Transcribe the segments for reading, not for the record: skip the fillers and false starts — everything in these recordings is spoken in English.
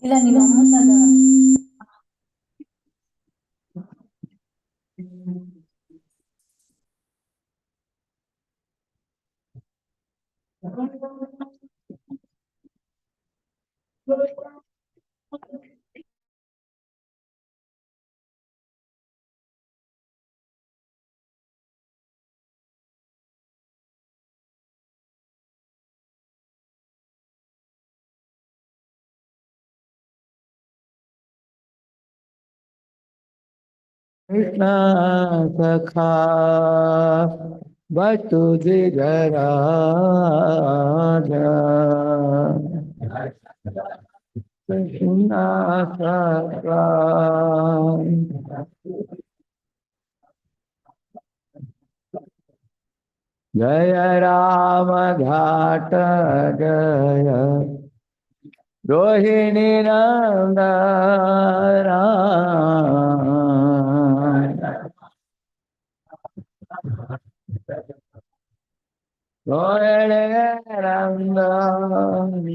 ಇಲ್ಲ ನಿಮ್ಮ ಅಮ್ಮನಾಗ कृष्ण सखा बतु दिगराज कृष्ण सखा जय राम घाट जय रोहिणी नंदन रोहिणी नंदन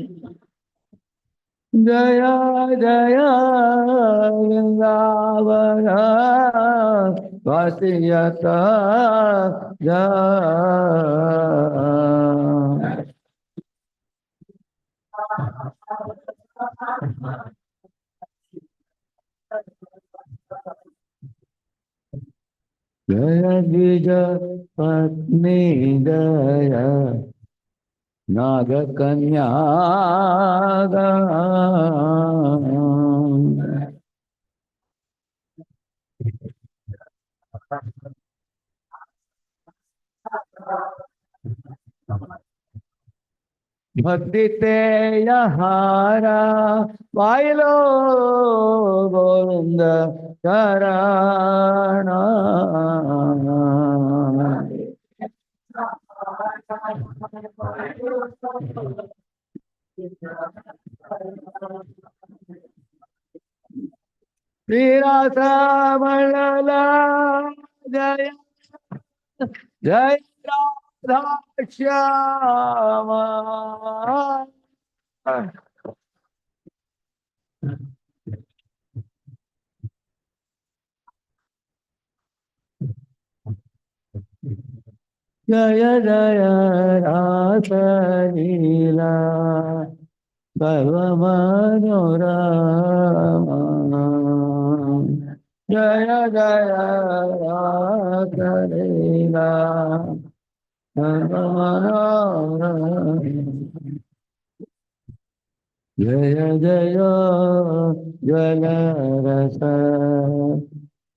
जय जय वृंदावन वसियत जय द्विज पत्नी जय नाग कन्या भक्ति ते यहारा पाइलो गोविंद चरण श्रीरासमणला जय जय राधाश्याम जय जय रासलीला सर्वमनोरमा जय जय रासलीला सर्वमनोरमा जय जय जलरस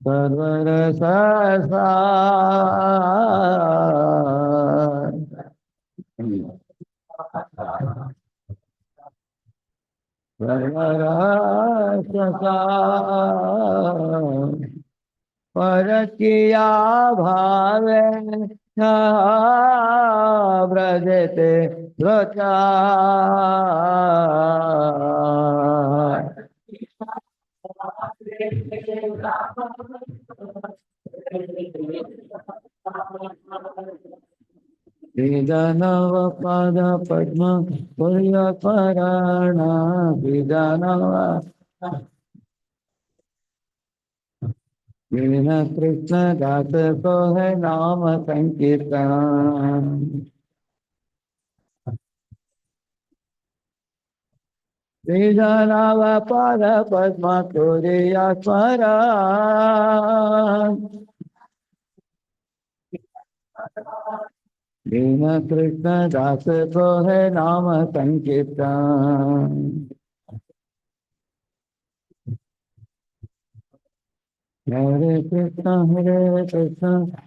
सर्वरस पर किया भावे व्रजते व्रता Vidanava pada padma purya parana Vidanava Vina Krishna gata ko hai nama sankirtan Vidanava pada padma purya parana Vina Krishna gata ko hai nama sankirtan Hare Krishna,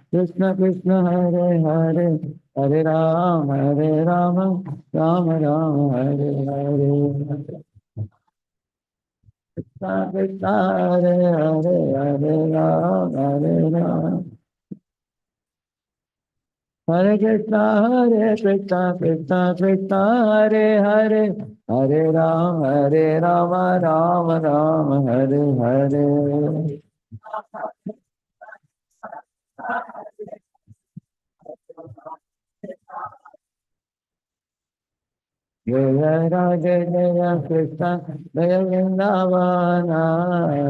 Krishna Krishna, Hare Hare, Hare Rama, Rama Rama, Hare Hare. Krishna Krishna, Hare Hare, Hare Rama, Hare Krishna, Krishna Krishna, Hare Hare, Hare Rama, Rama Rama, Hare Hare. Jaya Radhe Jaya Krishna Jaya Vrindavana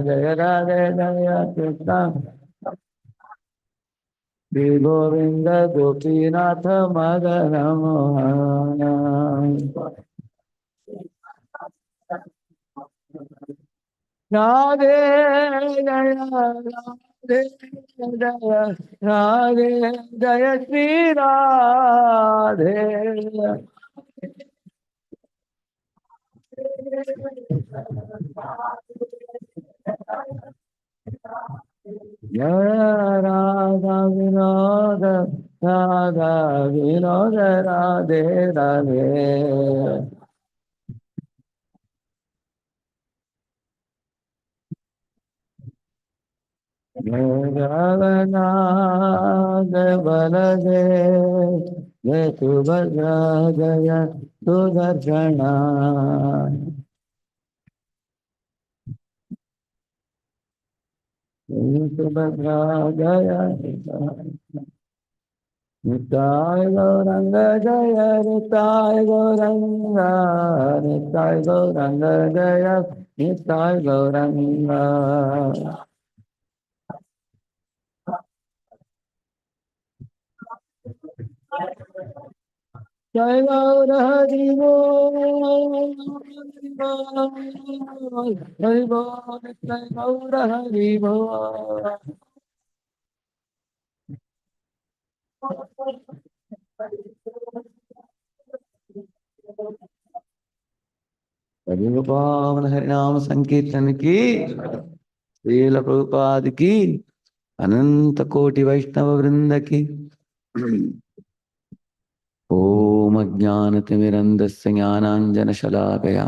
Jaya Radhe Jaya Krishna Shri Govinda Gopinatha Madana Mohana Radhe Jaya Radhe Jaya Radhe Jaya Shri Radhe Jaya Radha Vinoda Radha Vinoda Radhe Radhe Jagannatha Baladev Jaya Subhadra Jaya Sudarshana Jaya Subhadra Jaya Nitai Gauranga Jaya Nitai Gauranga Nitai Gauranga Jaya Nitai Gauranga Jai Gaur Hari Bol Hari Bol Jai Gaur Hari Bol Hari पावन हरिनाम संकीर्तन की श्रील प्रभुपाद की अनंत कोटि वैष्णव वृंद की ओम अज्ञानतिमिरन्धस्य ज्ञानाञ्जनशलाकया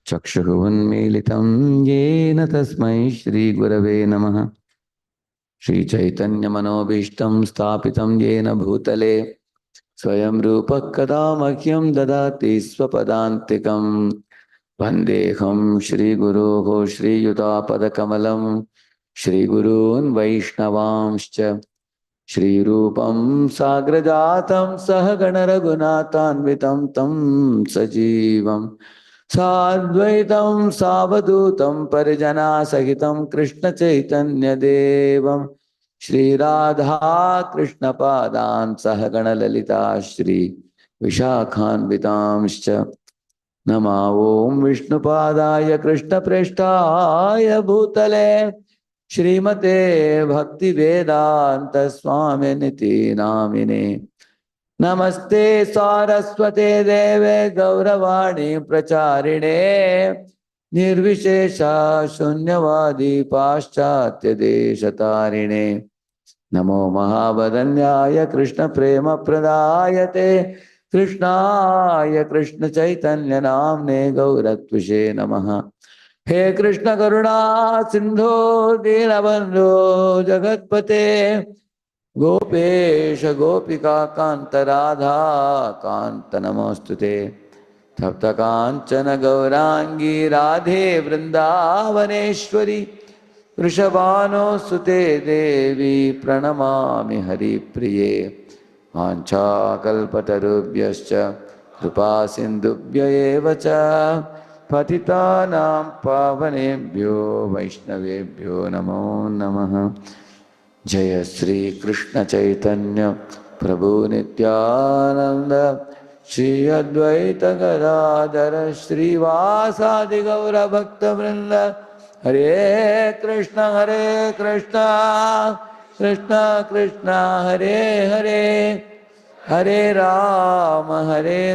चक्षुरुन्मीलितं येन तस्मै श्रीगुरवे नमः श्रीचैतन्यमनोभीष्टं स्थापितं येन भूतले स्वयं रूपः कदा मह्यं ददाति स्वपदान्तिकम् वन्देऽहं श्रीगुरोः श्रीयुतापदकमलं श्रीगुरून् वैष्णवांश्च श्रीरूपं साग्रजातं सहगण रघुनाथान्वितं तं सजीवं साद्वैतं सावधूतं परिजनासहितं कृष्णचैतन्यदेवं श्रीराधा कृष्णपादान् सहगण ललिता श्री विशाखान्वितांश्च नमा ओं विष्णुपादाय कृष्णप्रेष्ठाय भूतले श्रीमते भक्ति वेदांत स्वामी निति नामिने नमस्ते सारस्वते देवे गौरवाणी प्रचारिणे निर्विशेषा शून्यवादी पाश्चात्य देशतारिणे नमो महावदन्याय कृष्ण प्रेम प्रदायते कृष्णाय कृष्ण चैतन्य नाम्ने गौरत्विषे नमः हे कृष्ण करुणा सिंधु दीनबंधु जगतपते गोपेश गोपिका कांत राधा कांत नमोस्तुते तप्त कांचन गौरांगी राधे वृंदावनेश्वरी वृषभानुसुते देवी प्रणमामि हरिप्रिये वाञ्छाकल्पतरुभ्यश्च कृपा सिन्धुभ्य एव च पतितानां पावनेभ्यो वैष्णवेभ्यो नमो नमः। जय श्री कृष्ण चैतन्य प्रभु नित्यानंद श्री अद्वैत गदाधर श्रीवासादि गौर भक्त वृंद हरे Krishna Krishna Krishna Hare Hare Hare Ram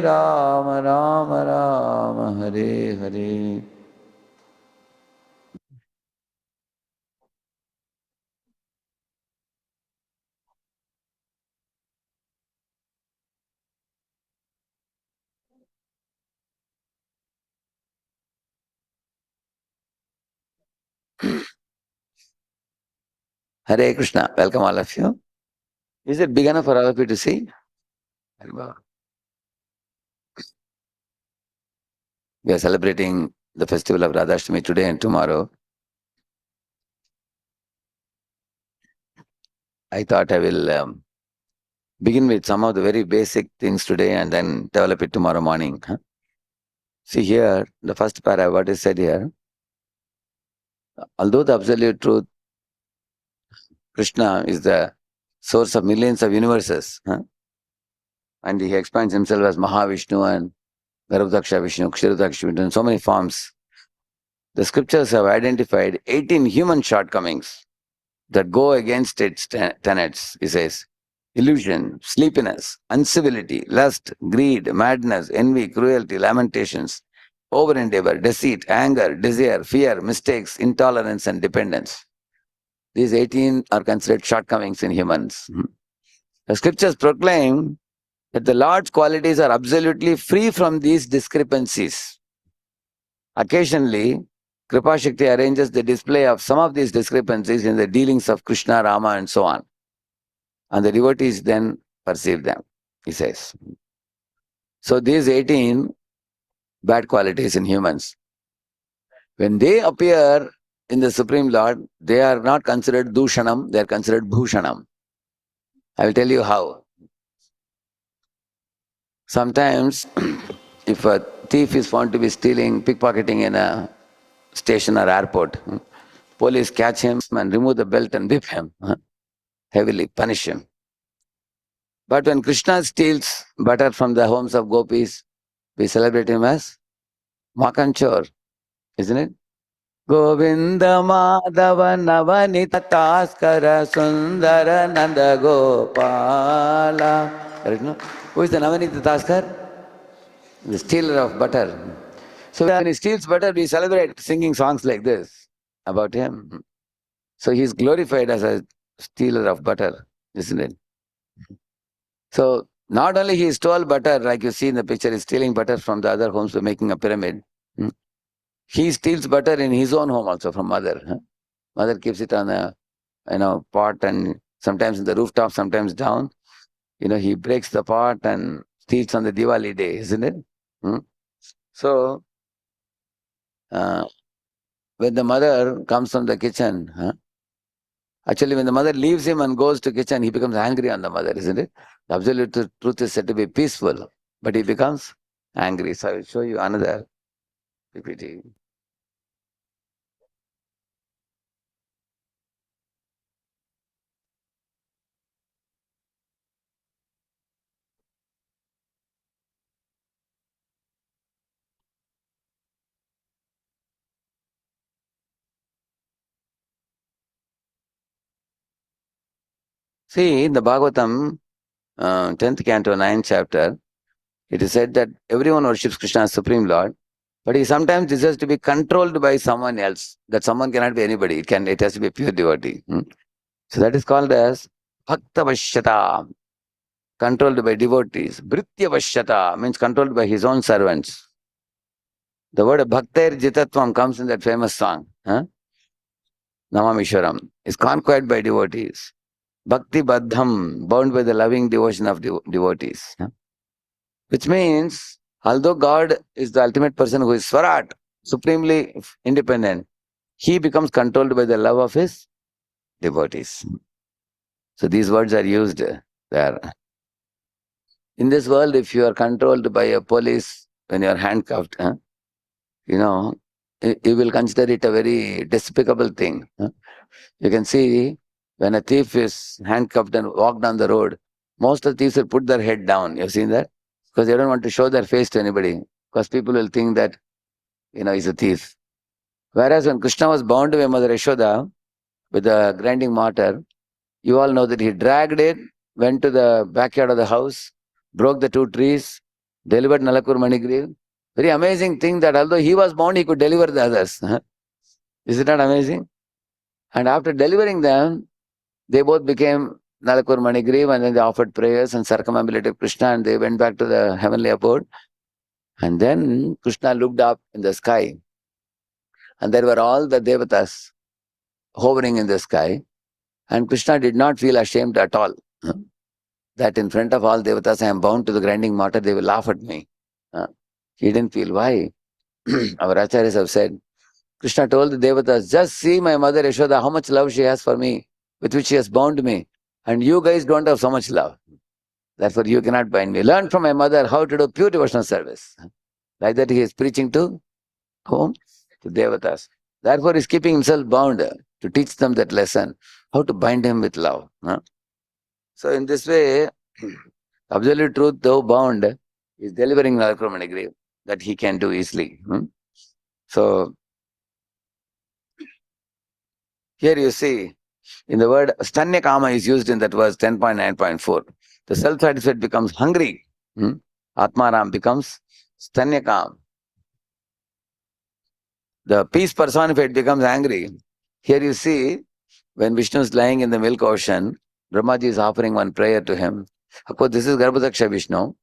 Ram Ram Hare Hare. Hare Krishna, welcome all of you. Is it big enough for all of you to see? We are celebrating the festival of Radheshyam today and tomorrow. I thought I will begin with some of the very basic things today and then develop it tomorrow morning. See here, the first paragraph, what is said here. Although the absolute truth, Krishna is the source of millions of universes, and he expands himself as Mahavishnu and Garbhadaksha Vishnu, Kshirodaksha Vishnu, in so many forms. The scriptures have identified 18 human shortcomings that go against its tenets, he says. Illusion, sleepiness, uncivility, lust, greed, madness, envy, cruelty, lamentations, over endeavor, deceit, anger, desire, fear, mistakes, intolerance, and dependence. These 18 are considered shortcomings in humans. The scriptures proclaim that the Lord's qualities are absolutely free from these discrepancies. Occasionally, Kripa Shakti arranges the display of some of these discrepancies in the dealings of Krishna, Rama, and so on. And the devotees then perceive them, he says. So these 18 bad qualities in humans, when they appear in the Supreme Lord, they are not considered Dushanam, they are considered Bhushanam. I will tell you how. Sometimes, if a thief is found to be stealing, pickpocketing in a station or airport, police catch him and remove the belt and whip him heavily, punish him. But when Krishna steals butter from the homes of gopis, we celebrate him as Makanchor, isn't it? Govinda Madhava Navanita Taskara Sundara Nanda Gopala. Correct, no? Who is the Navanita Taskar? The stealer of butter. So when he steals butter, we celebrate singing songs like this about him. So he is glorified as a stealer of butter, isn't it? So not only he stole butter, like you see in the picture, he's stealing butter from the other homes for making a pyramid. He steals butter in his own home also from mother. Mother keeps it on a pot and sometimes in the rooftop, sometimes down. He breaks the pot and steals on the Diwali day, isn't it? So when the mother comes from the kitchen, actually when the mother leaves him and goes to kitchen, he becomes angry on the mother, isn't it? The absolute truth is said to be peaceful, but he becomes angry. So I will show you another PPT. See, in the Bhagavatam, 10th canto, 9th chapter, it is said that everyone worships Krishna as Supreme Lord, but he sometimes deserves to be controlled by someone else. That someone cannot be anybody. It has to be a pure devotee. So that is called as Bhakta Vashyata, controlled by devotees. Bhritya Vashyata means controlled by his own servants. The word Bhaktair Jitatvam comes in that famous song, Namamishwaram, is conquered by devotees. bhakti baddham, bound by the loving devotion of devotees. Which means, although God is the ultimate person who is Swarat, supremely independent, he becomes controlled by the love of his devotees. So these words are used there. In this world, if you are controlled by a police when you are handcuffed, you know, you will consider it a very despicable thing. You can see when a thief is handcuffed and walk down the road, most of the thieves will put their head down. You've seen that? Because they don't want to show their face to anybody. Because people will think that, he's a thief. Whereas when Krishna was bound to Mother Yashoda with a grinding mortar, you all know that he dragged it, went to the backyard of the house, broke the two trees, delivered Nalakur Manigriv. Very amazing thing that although he was bound, he could deliver the others. Is it not amazing? And after delivering them, they both became Nalakur Manigriv, and then they offered prayers and circumambulated Krishna, and they went back to the heavenly abode. And then Krishna looked up in the sky, and there were all the devatas hovering in the sky. And Krishna did not feel ashamed at all. That in front of all devatas, I am bound to the grinding mortar, they will laugh at me. He didn't feel why. Our acharyas have said, Krishna told the devatas, just see my mother Yashoda, how much love she has for me, with which she has bound me. And you guys don't have so much love. Therefore, you cannot bind me. Learn from my mother how to do pure devotional service. Like that, he is preaching to whom? To devatas. Therefore, he is keeping himself bound to teach them that lesson, how to bind him with love. So, in this way, absolute truth, though bound, is delivering Nalakramanagriv that he can do easily. So, here you see, in the word stanya kama is used in that verse 10.9.4. The self-satisfied becomes hungry. Atmaram becomes stanya kam. The peace personified becomes angry. Here you see, when Vishnu is lying in the milk ocean, Brahmaji is offering one prayer to him. Of course, this is Garbhodaksha Vishnu.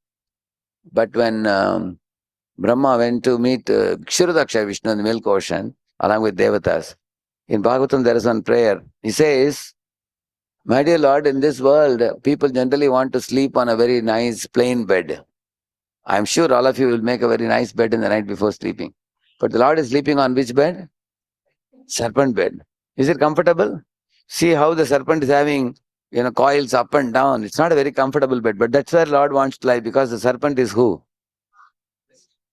But when Brahma went to meet Kshirodaksha Vishnu in the milk ocean, along with Devatas, in Bhagavatam there is one prayer. He says, my dear Lord, in this world, people generally want to sleep on a very nice plain bed. I'm sure all of you will make a very nice bed in the night before sleeping. But the Lord is sleeping on which bed? Serpent bed. Is it comfortable? See how the serpent is having, coils up and down. It's not a very comfortable bed, but that's where Lord wants to lie, because the serpent is who?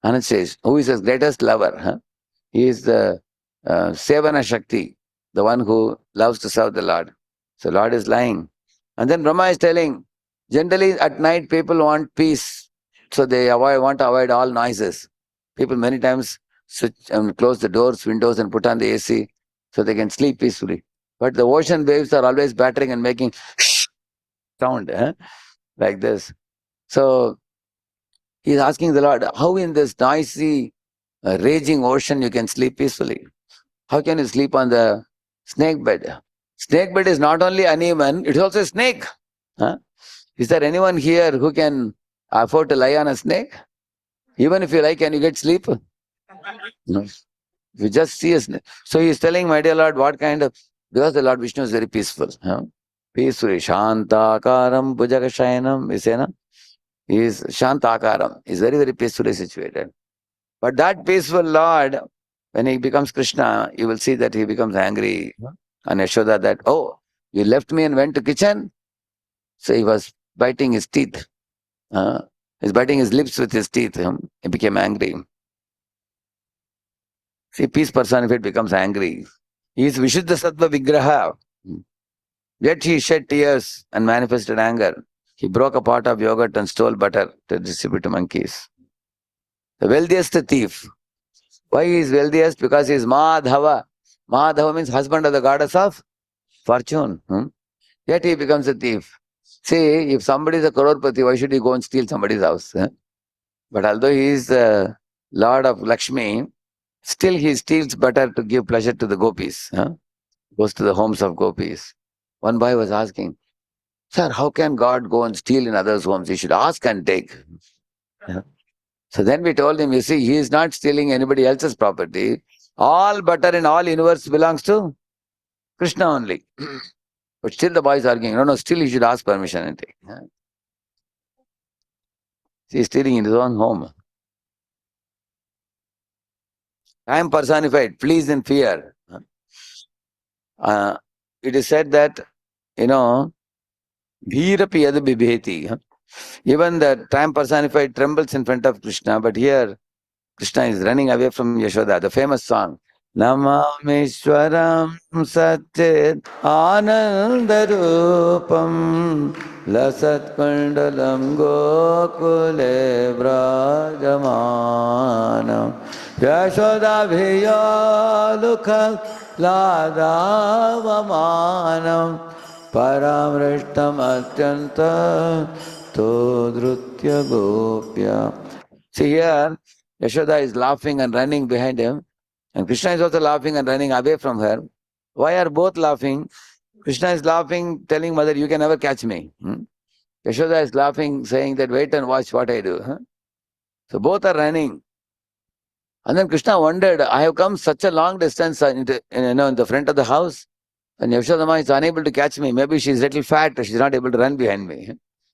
Anand says, who is his greatest lover? He is the Sevana Shakti, the one who loves to serve the Lord. So Lord is lying. And then Brahma is telling, generally at night people want peace. So they want to avoid all noises. People many times switch and close the doors, windows and put on the AC so they can sleep peacefully. But the ocean waves are always battering and making sound like this. So he's asking the Lord, how in this noisy, raging ocean you can sleep peacefully? How can you sleep on the snake bed? Snake bed is not only uneven, it's also a snake. Is there anyone here who can afford to lie on a snake? Even if you like, can you get sleep? No. You just see a snake. So he is telling, my dear Lord, what kind of, because the Lord Vishnu is very peaceful. Peacefully, Shantakaram Bhujagashayanam, we say, no? He is Shantakaram. He is very, very peacefully situated. But that peaceful Lord, when he becomes Krishna, you will see that he becomes angry. And Yashoda that, oh, you left me and went to kitchen? So he was biting his teeth. He's biting his lips with his teeth. He became angry. See, peace personified becomes angry. He is Vishuddha Sattva Vigraha. Yet he shed tears and manifested anger. He broke a pot of yogurt and stole butter to distribute to monkeys. The wealthiest thief. Why he is wealthiest? Because he is Madhava. Madhava means husband of the goddess of fortune. Yet he becomes a thief. See, if somebody is a crorepati, why should he go and steal somebody's house? But although he is the Lord of Lakshmi, still he steals butter to give pleasure to the gopis. Goes to the homes of gopis. One boy was asking, sir, how can God go and steal in others' homes? He should ask and take. So then we told him, you see, he is not stealing anybody else's property. All butter in all universe belongs to Krishna only. But still the boy is arguing, no, still he should ask permission and take. He is stealing in his own home. I am personified, flees in fear. It is said that, Bhirapi yad bibheti. Even the time personified trembles in front of Krishna, but here Krishna is running away from Yashoda, the famous song. Namamishwaram Satyet Anandarupam Lasat Kundalam Gokule Brajamanam Yashoda Bhiyalukha Ladavamanam Paramrishtam Atyanta Todrutya Gopya. See here, Yashoda is laughing and running behind him, and Krishna is also laughing and running away from her. Why are both laughing? Krishna is laughing, telling mother, you can never catch me. Yashoda is laughing, saying that wait and watch what I do. So both are running. And then Krishna wondered, I have come such a long distance in the front of the house, and Yashodama is unable to catch me. Maybe she is little fat, she is not able to run behind me.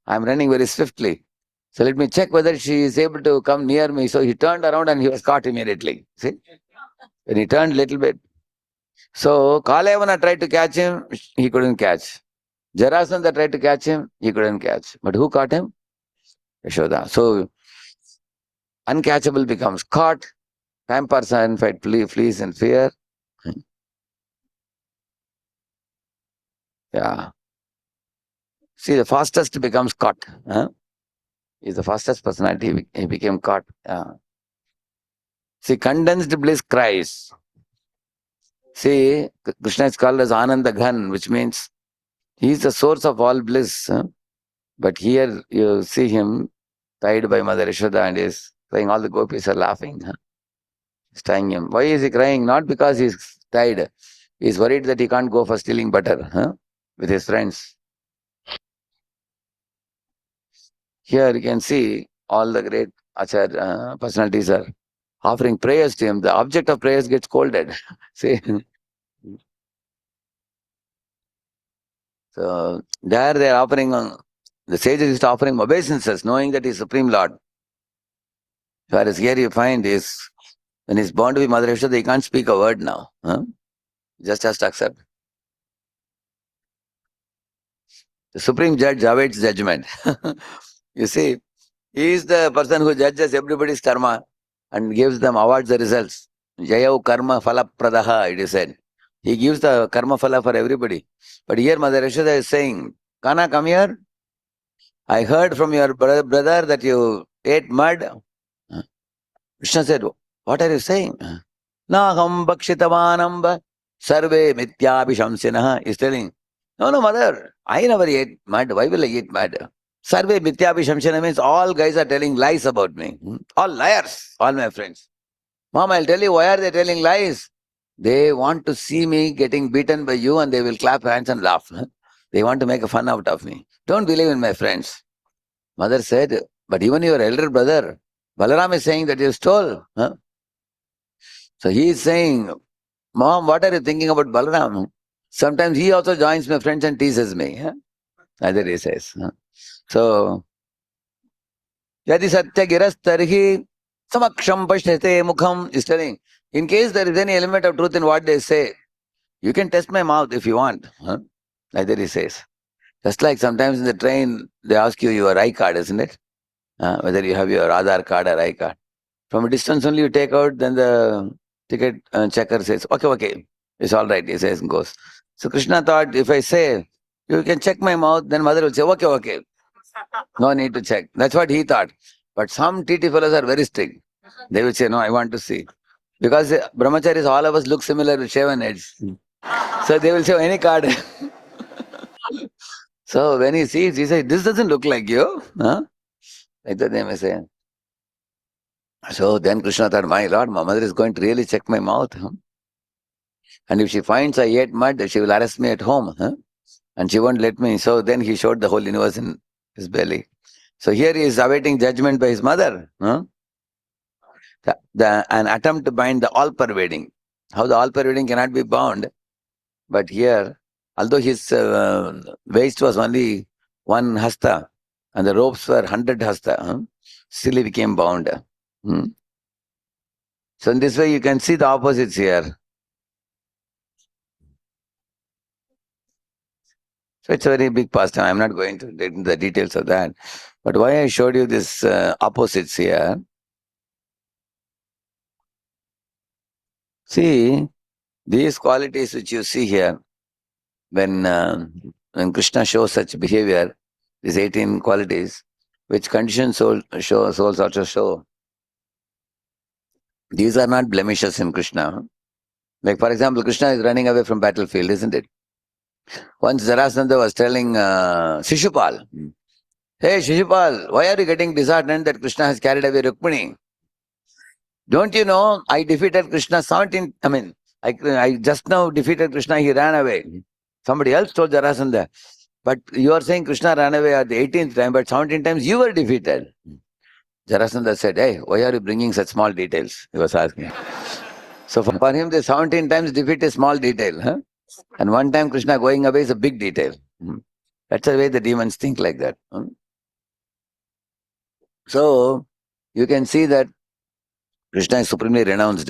I am running very swiftly. So let me check whether she is able to come near me. So he turned around and he was caught immediately. See? When he turned a little bit. So Kalayavana tried to catch him, he couldn't catch. Jarasandha tried to catch him, he couldn't catch. But who caught him? Yashoda. So uncatchable becomes caught. Time personified flees in fear. Yeah. See, the fastest becomes caught. He's the fastest personality. He became caught. See, condensed bliss cries. See, Krishna is called as Ananda Ghan, which means he is the source of all bliss. But here you see him tied by Mother Yashoda and is crying. All the gopis are laughing. He's tying him. Why is he crying? Not because he's tied. He's worried that he can't go for stealing butter with his friends. Here you can see all the great Acharya personalities are offering prayers to him. The object of prayers gets scolded. See? So there they are offering, the sages is offering obeisances, knowing that he is Supreme Lord. Whereas here you find is, when he's born to be Mother Yashoda, he can't speak a word now. Just has to accept. The Supreme Judge awaits judgment. You see, he is the person who judges everybody's karma and gives them awards the results. Jayau karma phala pradaha, it is said. He gives the karma phala for everybody. But here Mother Yashoda is saying, Kana, come here. I heard from your brother that you ate mud. Krishna said, what are you saying? Naham bhakshitavanamba sarve mityabhishamsinaha. He's telling, no, mother, I never ate mud. Why will I eat mud? Sarve mityabhishamsina means all guys are telling lies about me. All liars, all my friends. Mom, I'll tell you, why are they telling lies? They want to see me getting beaten by you and they will clap hands and laugh. They want to make a fun out of me. Don't believe in my friends. Mother said, but even your elder brother, Balaram is saying that you stole. So he is saying, Mom, what are you thinking about Balaram? Sometimes he also joins my friends and teases me. Either he says. So, Yadi Satya Girastarhi Samaksham Pashyate Mukham is telling, in case there is any element of truth in what they say, you can test my mouth if you want. Either he says. Just like sometimes in the train, they ask you your I card, isn't it? Whether you have your Aadhaar card or I card. From a distance only you take out, then the ticket checker says, okay, it's all right, he says and goes. So Krishna thought, if I say, you can check my mouth, then mother will say, okay. No need to check. That's what he thought. But some TT fellows are very strict. They will say, no, I want to see. Because brahmacharis, all of us look similar with shaven heads. So they will say, any card. So when he sees, he says, this doesn't look like you. Like that they may say. So then Krishna thought, my Lord, my mother is going to really check my mouth. And if she finds I ate mud, she will arrest me at home. And she won't let me. So then he showed the whole universe in his belly. So here he is awaiting judgment by his mother. An attempt to bind the all-pervading. How the all-pervading cannot be bound. But here, although his waist was only one hasta and the ropes were 100 hasta, still he became bound. Hmm. So in this way you can see the opposites here. So it's a very big pastime. I'm not going to get into the details of that. But why I showed you this opposites here, see, these qualities which you see here, when Krishna shows such behavior, these 18 qualities, which conditioned souls also show, these are not blemishes in Krishna. Like for example, Krishna is running away from battlefield, isn't it? Once Jarasandha was telling Shishupal, hey Shishupal, why are you getting disheartened that Krishna has carried away Rukmini? Don't you know I defeated Krishna 17, I just now defeated Krishna, he ran away. Somebody else told Jarasandha, but you are saying Krishna ran away at the 18th time, but 17 times you were defeated. Jarasandha said, hey, why are you bringing such small details? He was asking. So for him, the 17 times defeat is small detail. Huh? And one time Krishna going away is a big detail. That's the way the demons think like that. So you can see that Krishna is supremely renounced.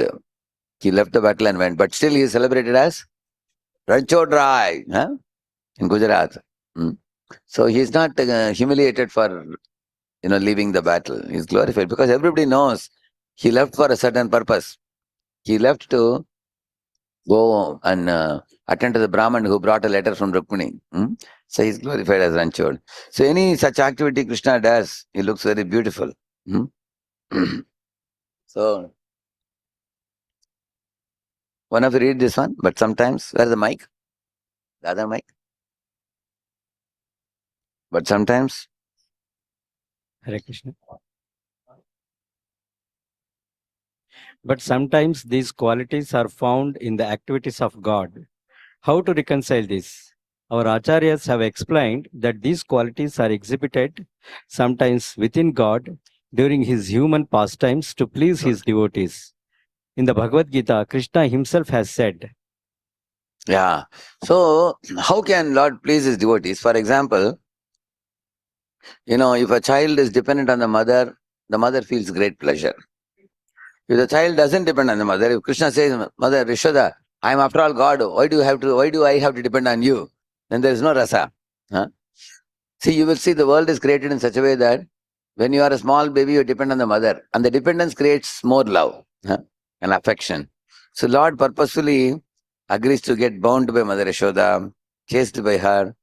He left the battle and went, but still he is celebrated as Ranchodrai in Gujarat. So he is not humiliated for leaving the battle. He is glorified because everybody knows he left for a certain purpose. He left to go and attend to the Brahman who brought a letter from Rukmini. So he is glorified as Ranchod. So any such activity Krishna does, he looks very beautiful. So one of you read this one, but sometimes, where's the mic? The other mic? But sometimes, Hare Krishna. But sometimes these qualities are found in the activities of God. How to reconcile this? Our acharyas have explained that these qualities are exhibited sometimes within God during his human pastimes to please his devotees. In the Bhagavad Gita, Krishna himself has said, yeah. So how can Lord please his devotees? For example, if a child is dependent on the mother feels great pleasure. If the child doesn't depend on the mother, if Krishna says, Mother Rishoda, I am after all God, why do I have to depend on you? Then there is no rasa. Huh? See, you will see the world is created in such a way that when you are a small baby, you depend on the mother. And the dependence creates more love and affection. So Lord purposefully agrees to get bound by Mother Yashoda, chased by her.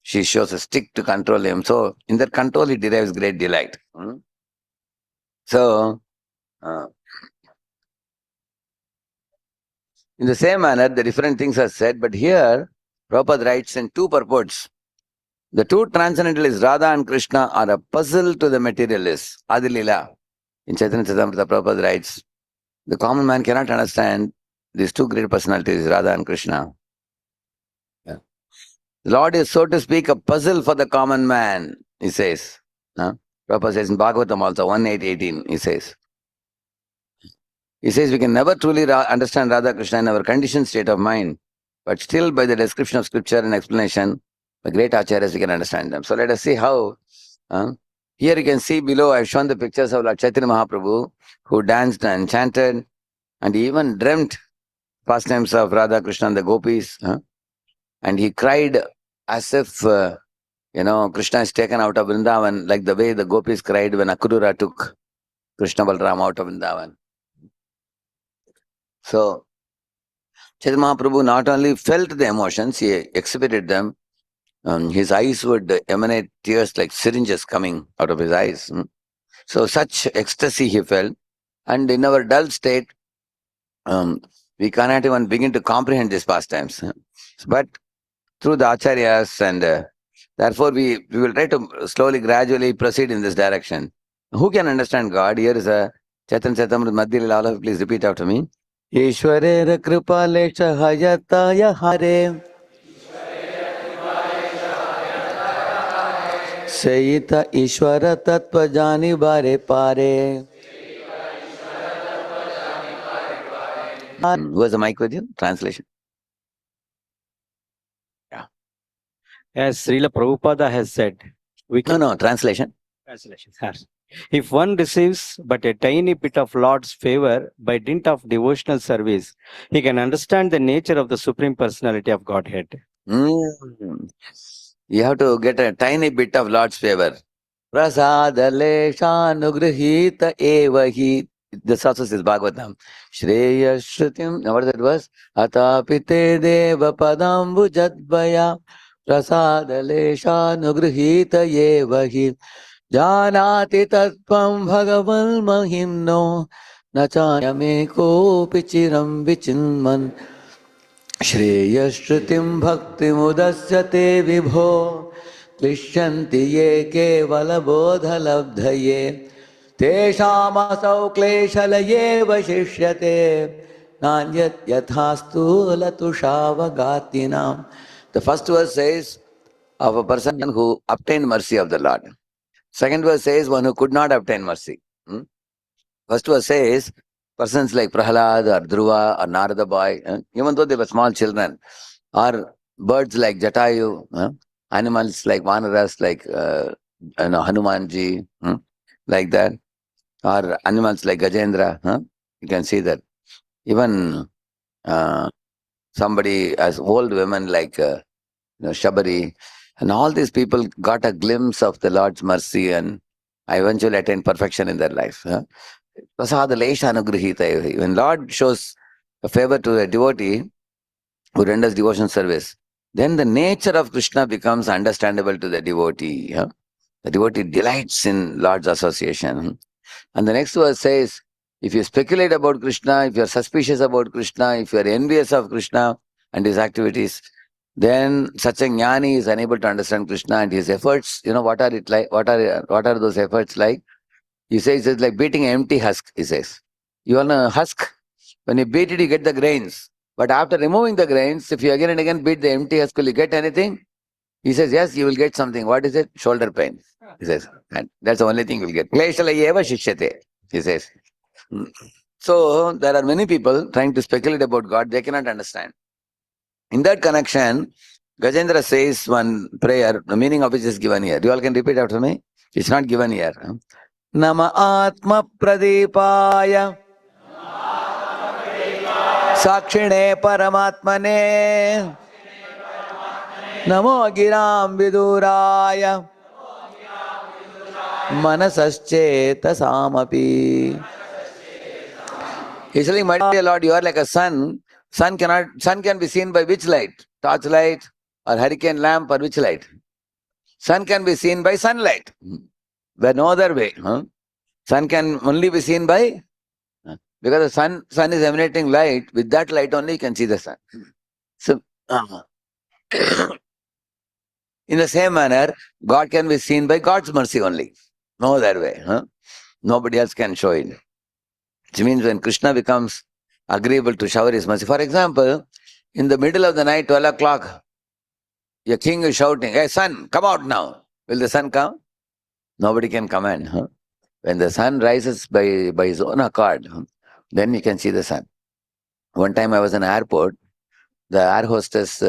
She shows a stick to control him. So in that control, he derives great delight. So, in the same manner, the different things are said, but here, Prabhupada writes in two purports. The two transcendentalists, Radha and Krishna, are a puzzle to the materialists. Adilila. In Chaitanya Charitamrita, Prabhupada writes, the common man cannot understand these two great personalities, Radha and Krishna. Yeah. The Lord is, so to speak, a puzzle for the common man, he says. Prabhupada says in Bhagavatam also, 1.8.18, he says. He says we can never truly understand Radha Krishna in our conditioned state of mind, but still by the description of scripture and explanation, the great acharyas, we can understand them. So let us see how. Here you can see below, I've shown the pictures of Lord Chaitanya Mahaprabhu, who danced and chanted, and he even dreamt pastimes of Radha Krishna and the gopis. And he cried as if, Krishna is taken out of Vrindavan, like the way the gopis cried when Akrura took Krishna Balram out of Vrindavan. So, Chaitanya Mahaprabhu not only felt the emotions, he exhibited them. His eyes would emanate tears like syringes coming out of his eyes. So such ecstasy he felt. And in our dull state, we cannot even begin to comprehend these pastimes. But through the acharyas and therefore we will try to slowly, gradually proceed in this direction. Who can understand God? Here is a Chaitanya Charitamrita Madhya Lila. All of you please repeat after me. Ishwarera kripalesha hayataya hare Seyita Ishwara Tattva Jani Bare Pare. Who has the mic with you? Translation. Yeah. As Srila Prabhupada has said, we can translation. Translation. Yes. If one receives but a tiny bit of Lord's favor by dint of devotional service, he can understand the nature of the Supreme Personality of Godhead. You have to get a tiny bit of Lord's favor. Prasadaleshanugrihita evahi. This also says Bhagavatam. Shreya Shrutim. Now what that was? Atapite deva padambu jadvaya. Prasadaleshanugrihita evahi. Janati tatvam bhagavan mahimno. Nachayame kopi chiram vichinman. Shreyashrutim bhakti mudasyate vibho klishyanti ye kevala bodha labdhaye teshamasau kleshalaye vashishyate nanyat yathastu latushavagatinam. The first verse says of a person who obtained mercy of the Lord. Second verse says one who could not obtain mercy. First verse says persons like Prahalad or Dhruva or Narada boy, even though they were small children, or birds like Jatayu, animals like Vanaras, like Hanumanji, like that, or animals like Gajendra. You can see that. Even somebody as old women like Shabari, and all these people got a glimpse of the Lord's mercy and eventually attained perfection in their life. When Lord shows a favor to a devotee who renders devotion service, then the nature of Krishna becomes understandable to the devotee. The devotee delights in Lord's association. And the next verse says, if you speculate about Krishna, if you are suspicious about Krishna, if you are envious of Krishna and his activities, then such a jnani is unable to understand Krishna and his efforts. What are it like? What are those efforts like? He says it's like beating an empty husk, he says. You want a husk? When you beat it, you get the grains. But after removing the grains, if you again and again beat the empty husk, will you get anything? He says, yes, you will get something. What is it? Shoulder pain, he says. And that's the only thing you will get. Kleshalayeva shishyate, he says. So, there are many people trying to speculate about God, they cannot understand. In that connection, Gajendra says one prayer, the meaning of which is given here. You all can repeat after me? It's not given here. Nama Atma Pradipaya Sakshine Paramatmane Namo Giram Viduraya Manasascheta Samapi. He's telling, my dear Lord, you are like a sun. Sun can be seen by which light? Torch light or hurricane lamp or which light? Sun can be seen by sunlight. But no other way. Sun can only be seen by, because the sun is emanating light. With that light only you can see the sun. So, in the same manner, God can be seen by God's mercy only. No other way. Nobody else can show it. Which means when Krishna becomes agreeable to shower his mercy. For example, in the middle of the night, 12 o'clock, your king is shouting, hey sun, come out now. Will the sun come? Nobody can command. When the sun rises by his own accord, then you can see the sun. One time I was in an airport, the air hostess, she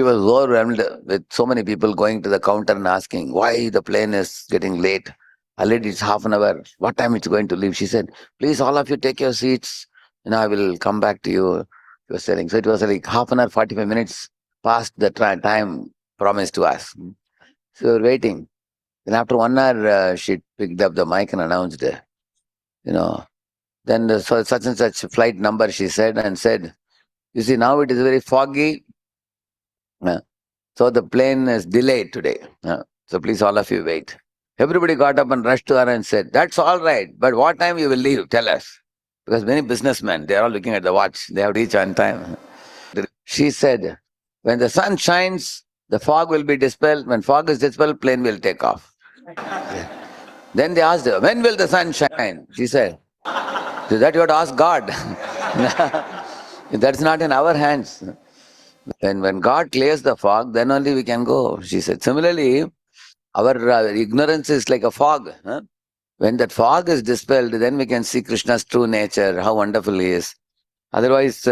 was overwhelmed with so many people going to the counter and asking why the plane is getting late. Already it's half an hour. What time it's going to leave? She said, please all of you take your seats. I will come back to you. She was saying. So it was like half an hour, 45 minutes past the time promised to us. So we were waiting. Then after 1 hour, she picked up the mic and announced, then such and such flight number, she said, and said, you see, now it is very foggy. So the plane is delayed today. So please all of you wait. Everybody got up and rushed to her and said, that's all right, but what time you will leave? Tell us. Because many businessmen, they are all looking at the watch. They have to reach on time. She said, when the sun shines, the fog will be dispelled. When fog is dispelled, plane will take off. Then they asked her, when will the sun shine? She said, so that you have to ask God. That's not in our hands. When God clears the fog, then only we can go, she said. Similarly, our ignorance is like a fog. When that fog is dispelled, then we can see Krishna's true nature, how wonderful he is. Otherwise,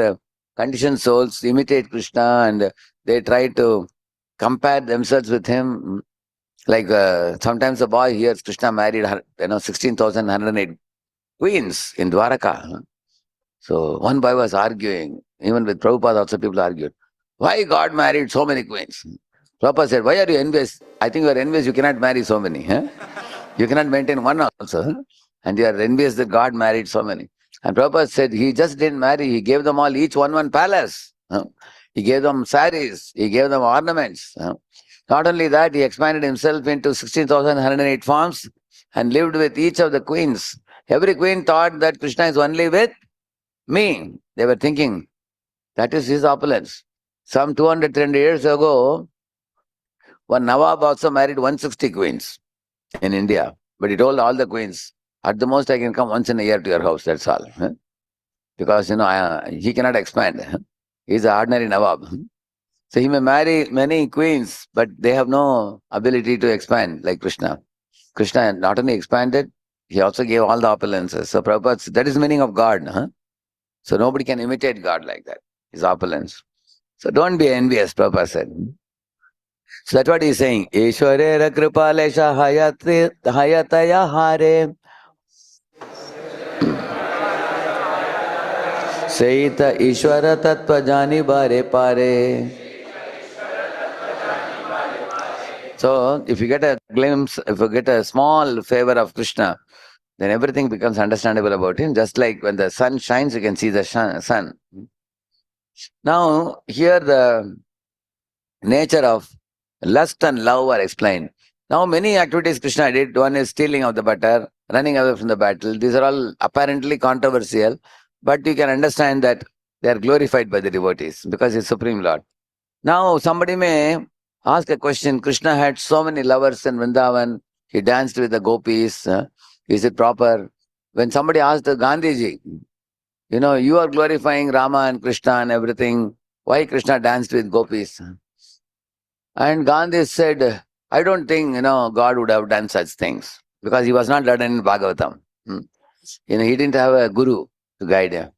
conditioned souls imitate Krishna and they try to compare themselves with him. Like sometimes a boy hears Krishna married, 16,108 queens in Dwaraka. So one boy was arguing, even with Prabhupada also people argued, why God married so many queens? Prabhupada said, why are you envious? I think you are envious, you cannot marry so many. Huh? You cannot maintain one also. Huh? And you are envious that God married so many. And Prabhupada said, he just didn't marry, he gave them all, each one palace. Huh? He gave them saris, he gave them ornaments. Huh? Not only that, he expanded himself into 16,108 forms and lived with each of the queens. Every queen thought that Krishna is only with me. They were thinking, that is his opulence. Some 200, 300 years ago, one Nawab also married 160 queens in India. But he told all the queens, at the most I can come once in a year to your house, that's all. Huh? Because, he cannot expand. He's an ordinary Nawab. So he may marry many queens, but they have no ability to expand like Krishna. Krishna not only expanded, he also gave all the opulences. So Prabhupada, that is the meaning of God. Huh? So nobody can imitate God like that, his opulence. So don't be envious, Prabhupada said. So that's what he's saying. Ishwarera kripalesha hayataya hare. Seita Ishwara tattva jani bare pare. So if you get a glimpse, if you get a small favor of Krishna, then everything becomes understandable about him. Just like when the sun shines, you can see the sun. Now, here the nature of lust and love are explained. Now, many activities Krishna did. One is stealing of the butter, running away from the battle. These are all apparently controversial, but you can understand that they are glorified by the devotees because he's Supreme Lord. Now, somebody may ask a question. Krishna had so many lovers in Vrindavan. He danced with the gopis. Is it proper? When somebody asked Gandhiji, you are glorifying Rama and Krishna and everything. Why Krishna danced with gopis? And Gandhi said, I don't think, God would have done such things because he was not learned in Bhagavatam. He didn't have a guru to guide him.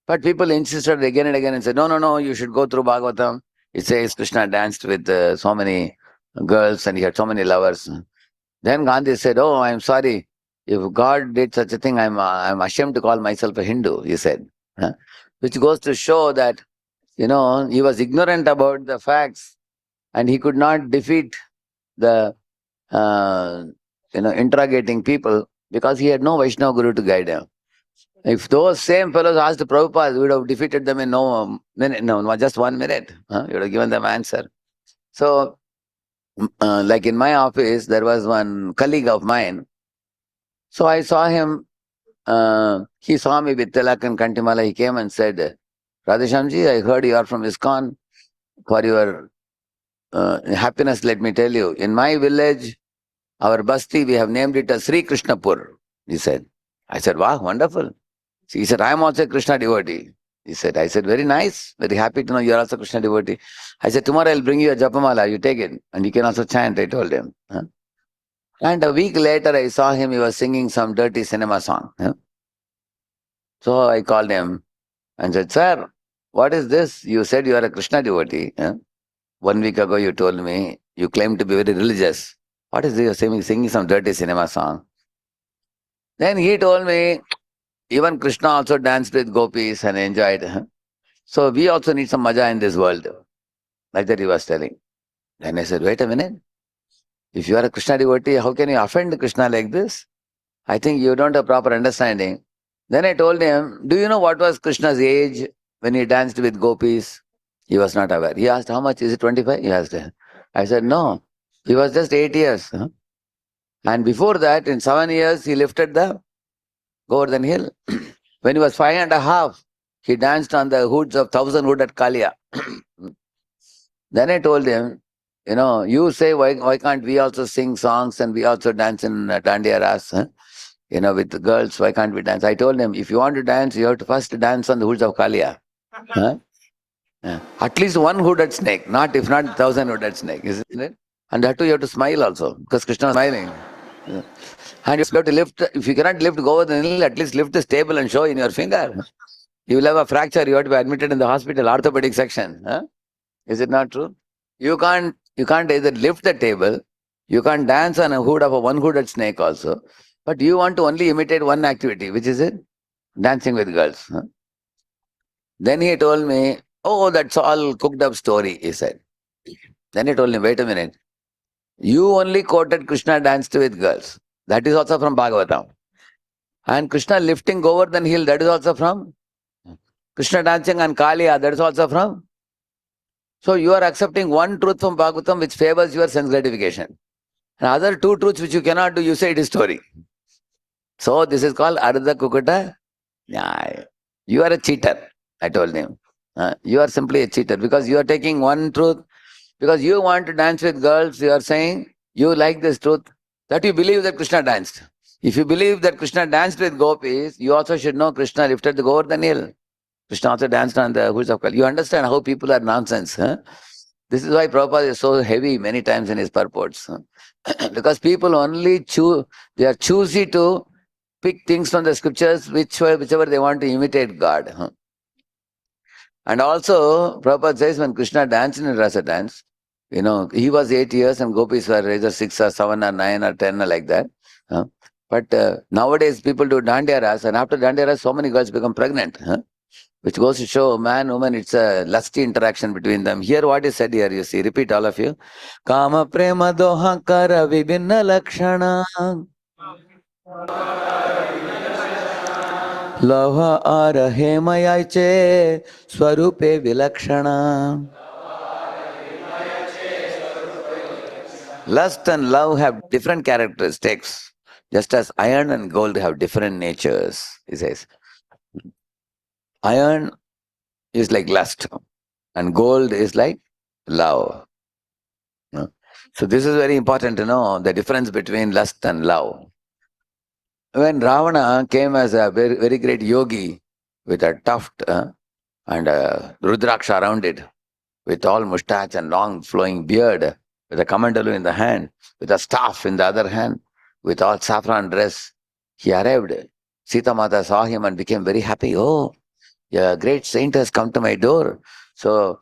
But people insisted again and again and said, no, you should go through Bhagavatam. It says Krishna danced with so many girls and he had so many lovers. Then Gandhi said, oh, I'm sorry. If God did such a thing, I'm ashamed to call myself a Hindu, he said. Which goes to show that, he was ignorant about the facts and he could not defeat the, interrogating people because he had no Vaishnava guru to guide him. If those same fellows asked Prabhupada, we would have defeated them in just 1 minute. We would have given them answer. So, like in my office, there was one colleague of mine. So I saw him, he saw me with Tilak and Kantimala. He came and said, Radheshyamji, I heard you are from ISKCON. For your happiness, let me tell you, in my village, our basti, we have named it as Sri Krishnapur, he said. I said, wow, wonderful. He said, I am also a Krishna devotee. I said, very nice, very happy to know you are also a Krishna devotee. I said, tomorrow I'll bring you a Japamala, you take it. And you can also chant, I told him. And a week later, I saw him, he was singing some dirty cinema song. So I called him and said, sir, what is this? You said you are a Krishna devotee. 1 week ago you told me, you claim to be very religious. What is this? You're singing some dirty cinema song. Then he told me, even Krishna also danced with gopis and enjoyed. So we also need some maja in this world. Like that he was telling. Then I said, wait a minute. If you are a Krishna devotee, how can you offend Krishna like this? I think you don't have proper understanding. Then I told him, do you know what was Krishna's age when he danced with gopis? He was not aware. He asked, how much? Is it 25? He asked. I said, no. He was just 8 years. And before that, in 7 years, he lifted the Govardhan hill. When he was 5.5, he danced on the hoods of 1,000 wood at Kalia. Then I told him, you say, why can't we also sing songs and we also dance in Dandiya Ras, with the girls, why can't we dance? I told him, if you want to dance, you have to first dance on the hoods of Kalia. At least one hooded snake, if not 1,000 hooded snake, isn't it? And that too you have to smile also, because Krishna is smiling. And you have to lift, if you cannot lift Govardhan hill, at least lift the stable and show in your finger. You will have a fracture, you have to be admitted in the hospital, orthopedic section. Is it not true? You can't either lift the table, you can't dance on a hood of a one-hooded snake also, but you want to only imitate one activity, which is it? Dancing with girls. Then he told me, oh, that's all cooked up story, he said. Then he told me, wait a minute. You only quoted Krishna danced with girls. That is also from Bhagavata. And Krishna lifting Govardhan hill, that is also from Krishna dancing on Kaliya, that is also from. So you are accepting one truth from Bhagavatam which favors your sense gratification. And other two truths which you cannot do, you say it is story. So this is called Ardha Kukata. Yeah, you are a cheater, I told him. You are simply a cheater because you are taking one truth. Because you want to dance with girls, you are saying you like this truth, that you believe that Krishna danced. If you believe that Krishna danced with gopis, you also should know Krishna lifted the Govardhan hill. Krishna also danced on the hoods of Kali. You understand how people are nonsense. This is why Prabhupada is so heavy many times in his purports. Because people only they are choosy to pick things from the scriptures whichever they want to imitate God. And also, Prabhupada says when Krishna danced in Rasa dance, he was 8 years and gopis were either 6 or 7 or 9 or 10 or like that. But nowadays people do Dandiya Ras, and after Dandiya Ras, so many girls become pregnant. Which goes to show man, woman, it's a lusty interaction between them. Here what is said here, you see, repeat all of you. Kama prema dohankara vibhinna lakshana. Lava arahe mayaiche swarupe vilakshana. Lust and love have different characteristics, just as iron and gold have different natures, he says. Iron is like lust, and gold is like love. So this is very important to know the difference between lust and love. When Ravana came as a very, very great yogi with a tuft and a rudraksha around it, with all mustache and long flowing beard, with a kamandalu in the hand, with a staff in the other hand, with all saffron dress, he arrived. Sita Mata saw him and became very happy. Oh, a great saint has come to my door. So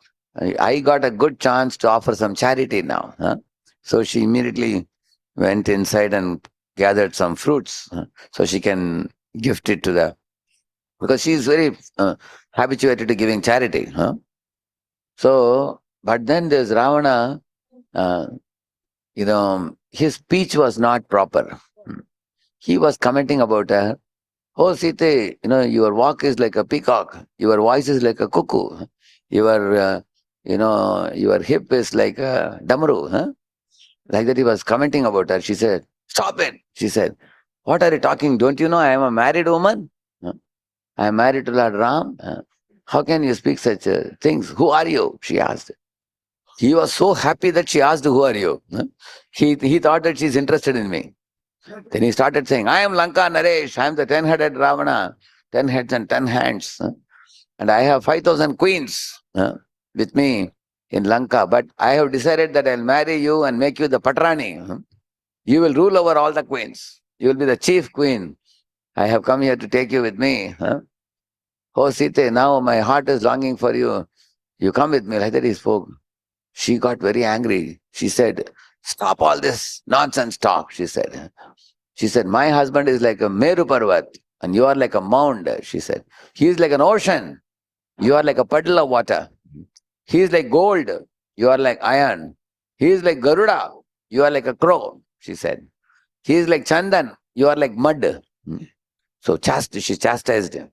I got a good chance to offer some charity now. So she immediately went inside and gathered some fruits so she can gift it to because she is very habituated to giving charity. So, but then there's Ravana, his speech was not proper. He was commenting about her. Oh, Sita, your walk is like a peacock. Your voice is like a cuckoo. Your hip is like a damaru. Like that he was commenting about her. She said, stop it. She said, what are you talking? Don't you know I am a married woman? I am married to Lord Ram. How can you speak such things? Who are you? She asked. He was so happy that she asked, who are you? He thought that she's interested in me. Then he started saying, I am Lanka Naresh. I am the 10-headed Ravana. 10 heads and 10 hands. And I have 5,000 queens with me in Lanka. But I have decided that I'll marry you and make you the Patrani. You will rule over all the queens. You will be the chief queen. I have come here to take you with me. Oh, Sita, now my heart is longing for you. You come with me. Like that he spoke. She got very angry. She said, stop all this nonsense talk, she said. She said, my husband is like a Meru Parvat and you are like a mound, she said. He is like an ocean. You are like a puddle of water. He is like gold. You are like iron. He is like Garuda. You are like a crow, she said. He is like Chandan. You are like mud. So she chastised him.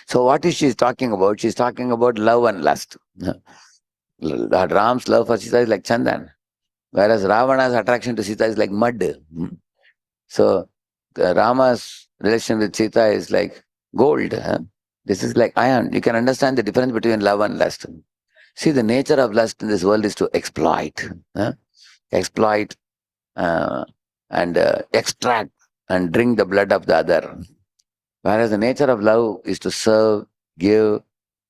So what is she talking about? She's talking about love and lust. Ram's love for Sita is like Chandan, whereas Ravana's attraction to Sita is like mud. So Rama's relation with Sita is like gold. This is like iron. You can understand the difference between love and lust. See, the nature of lust in this world is to exploit. Exploit and extract and drink the blood of the other. Whereas the nature of love is to serve, give,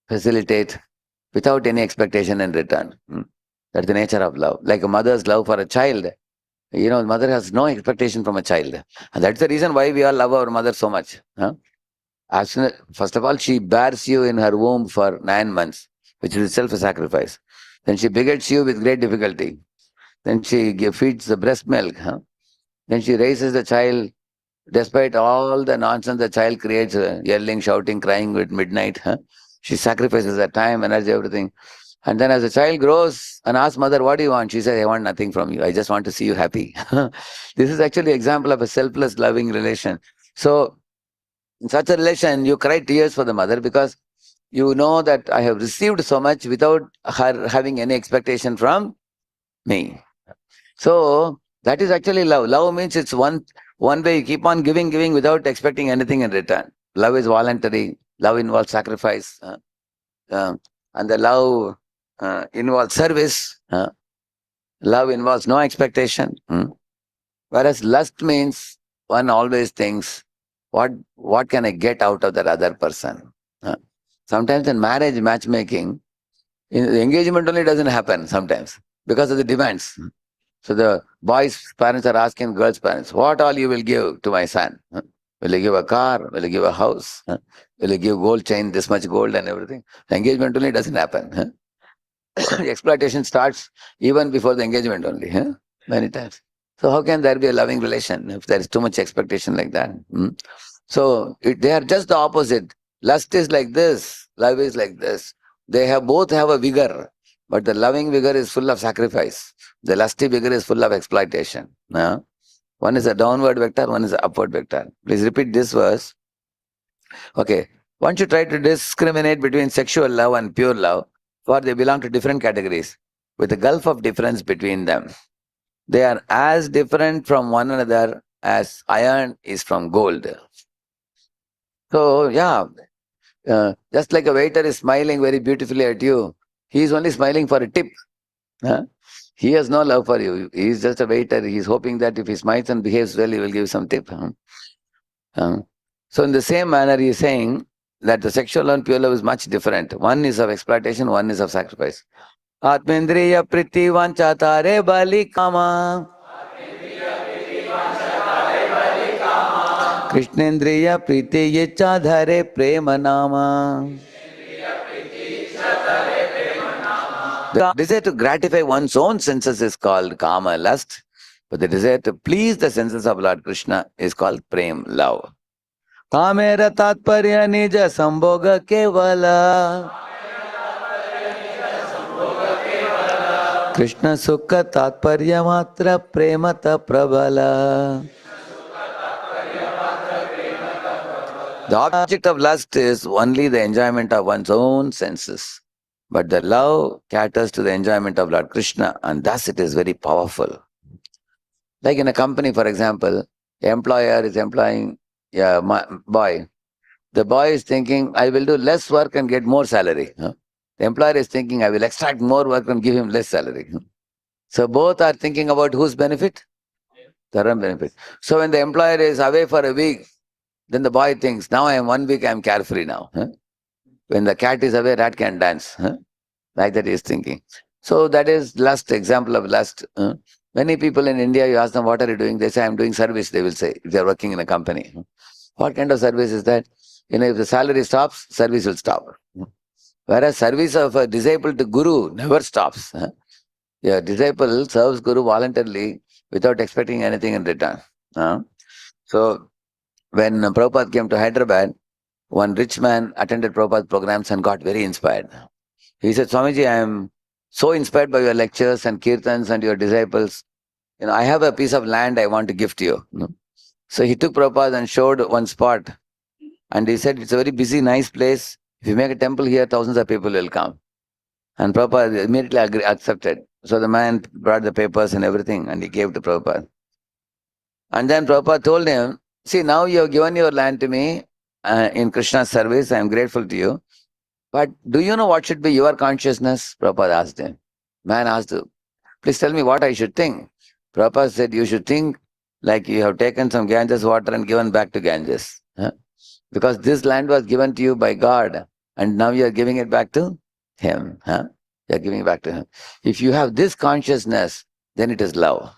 facilitate without any expectation in return. That's the nature of love. Like a mother's love for a child. The mother has no expectation from a child. And that's the reason why we all love our mother so much. First of all, she bears you in her womb for 9 months, which is itself a sacrifice. Then she begets you with great difficulty. Then she feeds the breast milk. Huh? Then she raises the child despite all the nonsense the child creates, yelling, shouting, crying at midnight. Huh? She sacrifices her time, energy, everything. And then as the child grows and asks mother, what do you want? She says, I want nothing from you. I just want to see you happy. This is actually an example of a selfless, loving relation. So in such a relation, you cry tears for the mother because you know that I have received so much without her having any expectation from me. So that is actually love. Love means it's one way you keep on giving without expecting anything in return. Love is voluntary. Love involves sacrifice, uh, and the love involves service. Love involves no expectation. Whereas lust means one always thinks, what can I get out of that other person? Uh, Sometimes in marriage matchmaking, the engagement only doesn't happen sometimes because of the demands. So the boys' parents are asking girls' parents, what all you will give to my son? Will you give a car? Will you give a house? Will you give gold chain, this much gold and everything? The engagement only doesn't happen. Exploitation starts even before the engagement only, many times. So how can there be a loving relation if there is too much expectation like that? So they are just the opposite. Lust is like this, love is like this. Both have a vigor, but the loving vigor is full of sacrifice. The lusty vigor is full of exploitation. One is a downward vector, one is an upward vector. Please repeat this verse. Okay. One should try to discriminate between sexual love and pure love, for they belong to different categories, with a gulf of difference between them. They are as different from one another as iron is from gold. So, yeah, just like a waiter is smiling very beautifully at you, he is only smiling for a tip. Huh? He has no love for you. He is just a waiter. He is hoping that if he smiles and behaves well, he will give some tip. So in the same manner, he is saying that the sexual and pure love is much different. One is of exploitation, one is of sacrifice. Atmendriya priti vancha bali kama. Krishnendriya priti yecha dhare prema nama. The desire to gratify one's own senses is called kama, lust. But the desire to please the senses of Lord Krishna is called prem, love. Kamera tatparya nija sambhoga kevala. Krishna sukha tatparya matra premata prabala. The object of lust is only the enjoyment of one's own senses. But the love caters to the enjoyment of Lord Krishna, and thus it is very powerful. Like in a company, for example, the employer is employing a boy. The boy is thinking, I will do less work and get more salary. The employer is thinking, I will extract more work and give him less salary. So both are thinking about whose benefit? Their own benefit. So when the employer is away for a week, then the boy thinks, now I am 1 week, I am carefree now. When the cat is away, rat can dance. Like that he is thinking. So that is lust, example of lust. Many people in India, you ask them, what are you doing? They say, I am doing service, they will say, if they are working in a company. What kind of service is that? If the salary stops, service will stop. Whereas service of a disciple to Guru never stops. A disciple serves Guru voluntarily without expecting anything in return. So when Prabhupada came to Hyderabad, one rich man attended Prabhupada's programs and got very inspired. He said, Swamiji, I am so inspired by your lectures and kirtans and your disciples. I have a piece of land I want to give to you. So he took Prabhupada and showed one spot. And he said, it's a very busy, nice place. If you make a temple here, thousands of people will come. And Prabhupada immediately accepted. So the man brought the papers and everything and he gave to Prabhupada. And then Prabhupada told him, see, now you have given your land to me in Krishna's service. I am grateful to you. But do you know what should be your consciousness? Prabhupada asked him. Man asked him, please tell me what I should think. Prabhupada said, you should think like you have taken some Ganges water and given back to Ganges. Because this land was given to you by God and now you are giving it back to Him. You are giving it back to Him. If you have this consciousness, then it is love.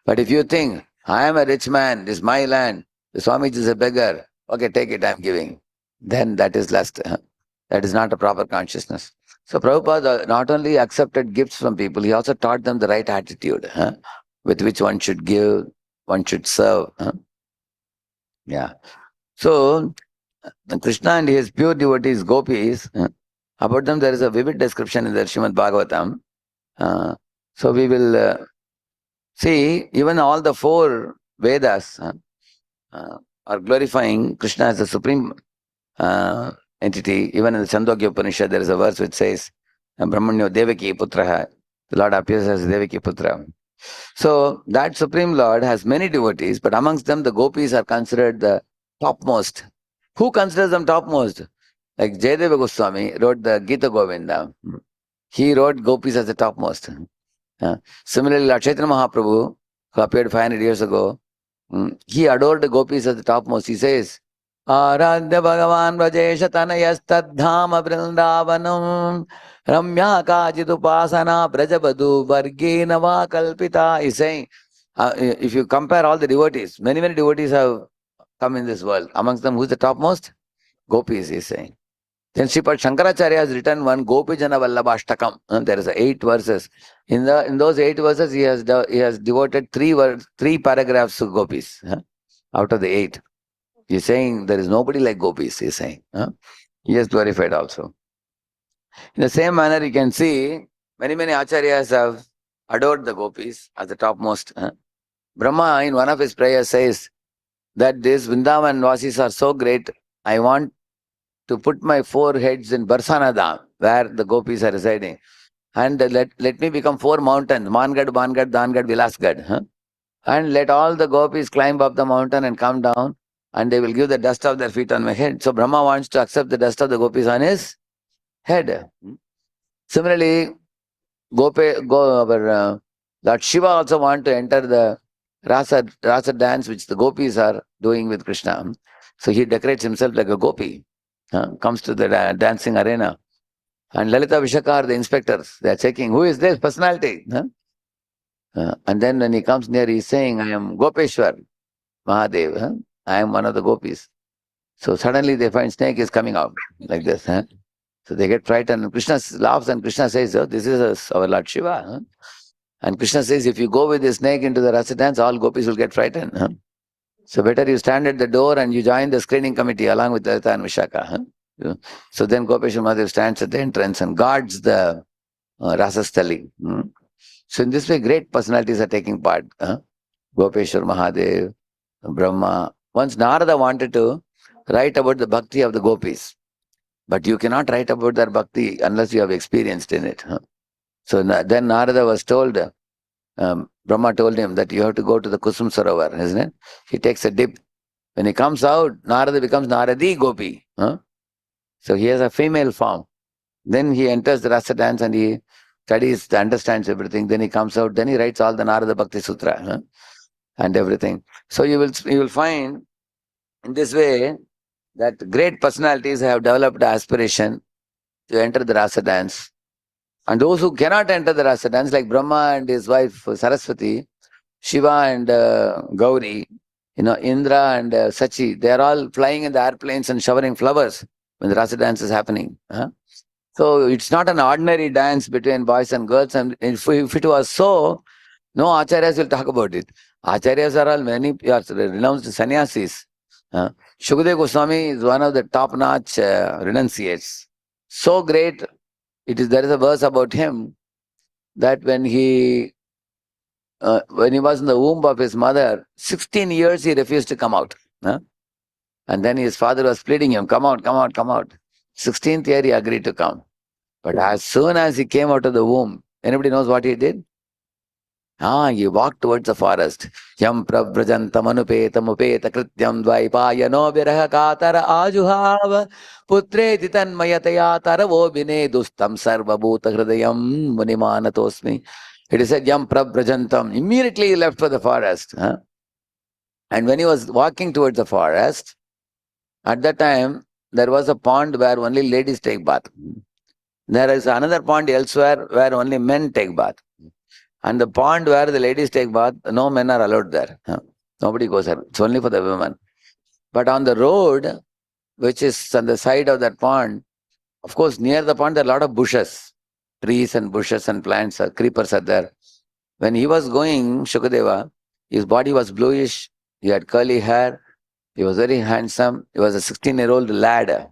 But if you think, I am a rich man, this is my land, the Swamiji is a beggar, okay, take it, I am giving. then that is lust. That is not a proper consciousness. So Prabhupada not only accepted gifts from people, he also taught them the right attitude with which one should give, one should serve. Yeah. So Krishna and his pure devotees, gopis, about them there is a vivid description in the Srimad Bhagavatam. So we will see even all the four Vedas are glorifying Krishna as the supreme entity. Even in the Chandogya Upanishad, there is a verse which says, Brahmanyo Devaki Putraha. The Lord appears as Devaki Putra. So that Supreme Lord has many devotees, but amongst them the gopis are considered the topmost. Who considers them topmost? Like Jayadeva Goswami wrote the Gita Govinda. He wrote gopis as the topmost. Similarly, Lord Chaitanya Mahaprabhu, who appeared 500 years ago, he adored the gopis as the topmost. He says, Aradhya Bhagavan Vrajesha Tanayastadhama Vrindavanam Ramya Kajidupasana Brajabadu Vargenava Kalpita. He's saying, if you compare all the devotees, many devotees have come in this world. Amongst them, who's the topmost? Gopis, he's saying. Then Sripad Shankaracharya has written one Gopijana Vallabhashtakam. There is 8 verses. In those 8 verses, he has devoted 3 paragraphs to gopis. Out of the 8. He's saying there is nobody like gopis, he's saying. He has glorified also. In the same manner, you can see many acharyas have adored the gopis as the topmost. Brahma, in one of his prayers, says that these Vrindavan Vasis are so great, I want to put my 4 heads in Barsana Dham, where the gopis are residing. And let me become 4 mountains, Mangad, Bangad, Dangad, Vilasgad. And let all the gopis climb up the mountain and come down, and they will give the dust of their feet on my head. So Brahma wants to accept the dust of the gopis on his head. Similarly, Lord Shiva also want to enter the rasa dance which the gopis are doing with Krishna. So he decorates himself like a gopi, comes to the dancing arena. And Lalita Vishaka are the inspectors. They are checking, who is this personality? And then when he comes near, he is saying, I am Gopeshwar Mahadev. I am one of the gopis. So suddenly they find snake is coming out like this. So they get frightened. And Krishna laughs and Krishna says, oh, this is our Lord Shiva. And Krishna says, if you go with the snake into the rasa dance, all gopis will get frightened. So better you stand at the door and you join the screening committee along with Lalita and Vishaka. So then Gopeshwar Mahadev stands at the entrance and guards the Rasasthali. So in this way, great personalities are taking part. Gopeshwar Mahadev, Brahma. Once Narada wanted to write about the bhakti of the gopis. But you cannot write about their bhakti unless you have experienced in it. So then Narada was told, Brahma told him that you have to go to the Kusum Sarovar, isn't it? He takes a dip. When he comes out, Narada becomes Naradi Gopi. So he has a female form. Then he enters the rasa dance and he studies, understands everything. Then he comes out, then he writes all the Narada Bhakti Sutra and everything. So you will find in this way that great personalities have developed aspiration to enter the rasa dance. And those who cannot enter the rasa dance, like Brahma and his wife Saraswati, Shiva and Gauri, Indra and Sachi, they are all flying in the airplanes and showering flowers when the rasa dance is happening. So it's not an ordinary dance between boys and girls. And if it was so, no acharyas will talk about it. Acharyas are all many renounced sannyasis. Shukadeva Goswami is one of the top-notch renunciates. So great, there is a verse about him that when he was in the womb of his mother, 16 years he refused to come out. And then his father was pleading him, come out, come out, come out. 16th year he agreed to come. But as soon as he came out of the womb, anybody knows what he did? He walked towards the forest. Yam prabrajantam anupetam upeta krityam dvaipayano viraha katara ajuhava putreti tanmayataya taravo vinedustam sarva bhuta hridayam munimanatosmi. It is said yam prabrajantam. Immediately he left for the forest. And when he was walking towards the forest, at that time, there was a pond where only ladies take bath. There is another pond elsewhere where only men take bath. And the pond where the ladies take bath, no men are allowed there. Nobody goes there. It's only for the women. But on the road, which is on the side of that pond, of course, near the pond, there are a lot of bushes, trees and bushes and plants, creepers are there. When he was going, Shukadeva, his body was bluish, he had curly hair, he was very handsome, he was a 16-year-old lad,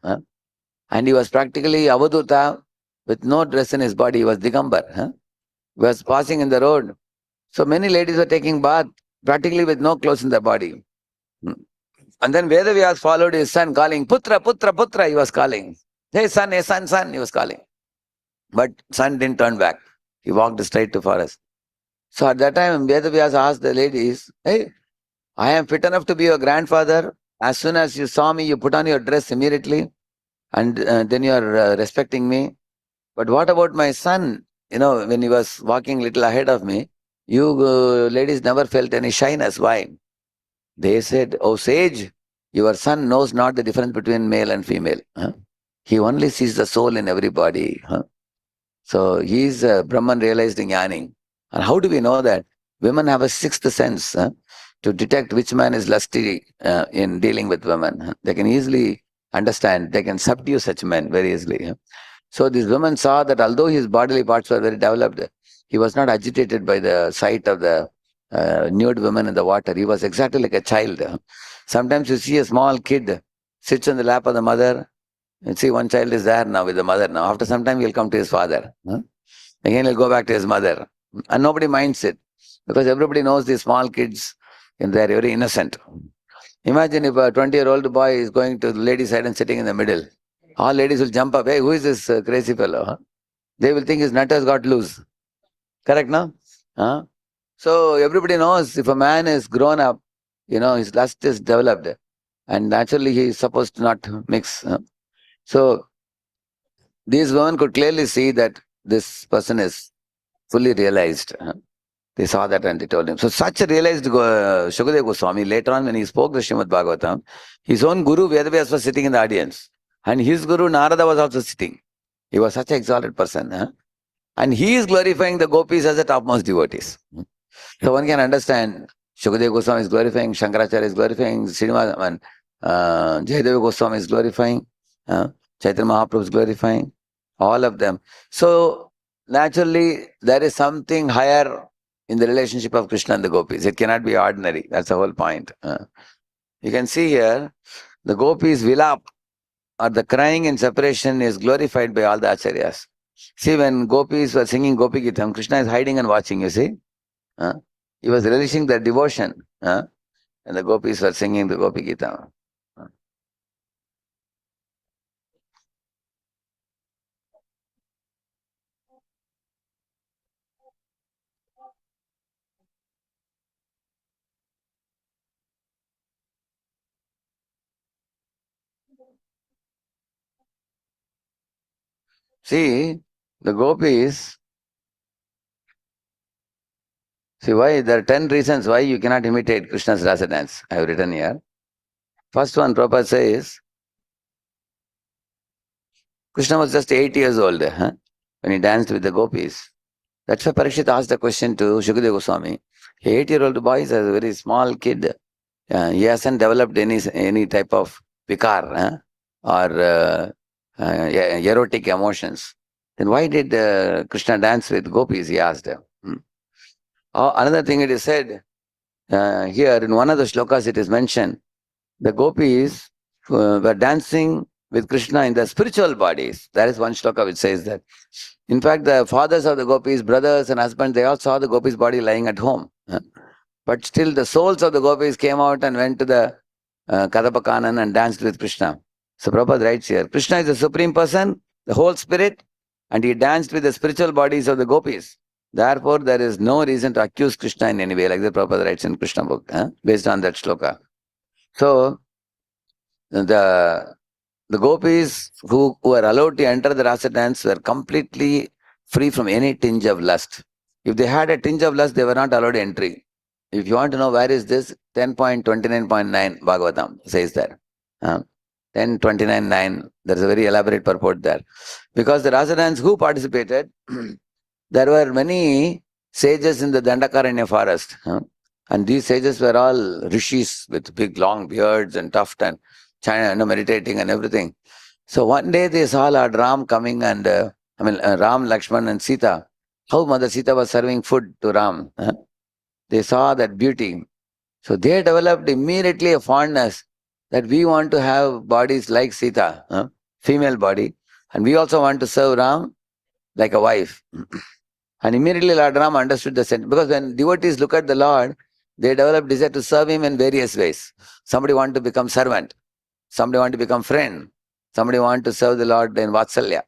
and he was practically Avaduta with no dress in his body, he was Digambar. He was passing in the road. So many ladies were taking bath, practically with no clothes in their body. Hmm. And then Vedavyas followed his son, calling, Putra, Putra, Putra, he was calling. Hey son, son, he was calling. But son didn't turn back. He walked straight to forest. So at that time, Vedavyas asked the ladies, hey, I am fit enough to be your grandfather. As soon as you saw me, you put on your dress immediately, and then you are respecting me. But what about my son? When he was walking little ahead of me, you ladies never felt any shyness. Why? They said, oh sage, your son knows not the difference between male and female. He only sees the soul in everybody. So he is Brahman realized jnani. And how do we know that? Women have a sixth sense to detect which man is lusty in dealing with women. They can easily understand, they can subdue such men very easily. So these women saw that although his bodily parts were very developed, he was not agitated by the sight of the nude women in the water. He was exactly like a child. Sometimes you see a small kid sits on the lap of the mother. You see one child is there now with the mother now. After some time he'll come to his father. Again he'll go back to his mother. And nobody minds it. Because everybody knows these small kids and they're very innocent. Imagine if a 20-year-old boy is going to the lady's side and sitting in the middle. All ladies will jump up. Hey, who is this crazy fellow? They will think his nut has got loose. Correct, no? So everybody knows if a man is grown up, his lust is developed. And naturally he is supposed to not mix. So these women could clearly see that this person is fully realized. They saw that and they told him. So such a realized Shukadeva Goswami, later on when he spoke the Srimad Bhagavatam, his own guru Vedavyas was sitting in the audience. And his guru Narada was also sitting. He was such an exalted person. And he is glorifying the gopis as the topmost devotees. So one can understand Shukadeva Goswami is glorifying, Shankaracharya is glorifying, Srinivas, and Jayadeva Goswami is glorifying, Chaitanya Mahaprabhu is glorifying, all of them. So naturally there is something higher in the relationship of Krishna and the gopis. It cannot be ordinary. That's the whole point. You can see here, the gopis vilap, or the crying in separation, is glorified by all the acharyas. See, when gopis were singing Gopi Gitam, Krishna is hiding and watching, you see. He was relishing their devotion. And the gopis were singing the Gopi Gitam. See, the gopis, see why, there are 10 reasons why you cannot imitate Krishna's rasa dance. I have written here. First one, Prabhupada says, Krishna was just 8 years old when he danced with the gopis. That's why Parikshit asked the question to Shukadeva Goswami. An 8-year-old boy is a very small kid. He hasn't developed any type of vikar or erotic emotions. Then why did Krishna dance with gopis? He asked. Another thing it is said here in one of the shlokas it is mentioned, the gopis were dancing with Krishna in the spiritual bodies. There is one shloka which says that. In fact, the fathers of the gopis, brothers and husbands, they all saw the gopis' body lying at home. But still the souls of the gopis came out and went to the Katha and danced with Krishna. So Prabhupada writes here, Krishna is the supreme person, the whole spirit, and he danced with the spiritual bodies of the gopis. Therefore, there is no reason to accuse Krishna in any way, like the Prabhupada writes in Krishna book, based on that shloka. So, the gopis who were allowed to enter the rasa dance were completely free from any tinge of lust. If they had a tinge of lust, they were not allowed entry. If you want to know where is this, 10.29.9 Bhagavatam says that. 10.29.9, there is a very elaborate purport there. Because the rasa dance who participated, there were many sages in the Dandakaranya forest. And these sages were all rishis with big long beards and tuft, and China, meditating and everything. So one day they saw Lord Ram coming and, Ram, Lakshman and Sita. How Mother Sita was serving food to Ram. They saw that beauty. So they developed immediately a fondness that we want to have bodies like Sita, female body. And we also want to serve Ram like a wife. And immediately Lord Ram understood the sense. Because when devotees look at the Lord, they develop desire to serve him in various ways. Somebody want to become servant. Somebody want to become friend. Somebody want to serve the Lord in Vatsalya.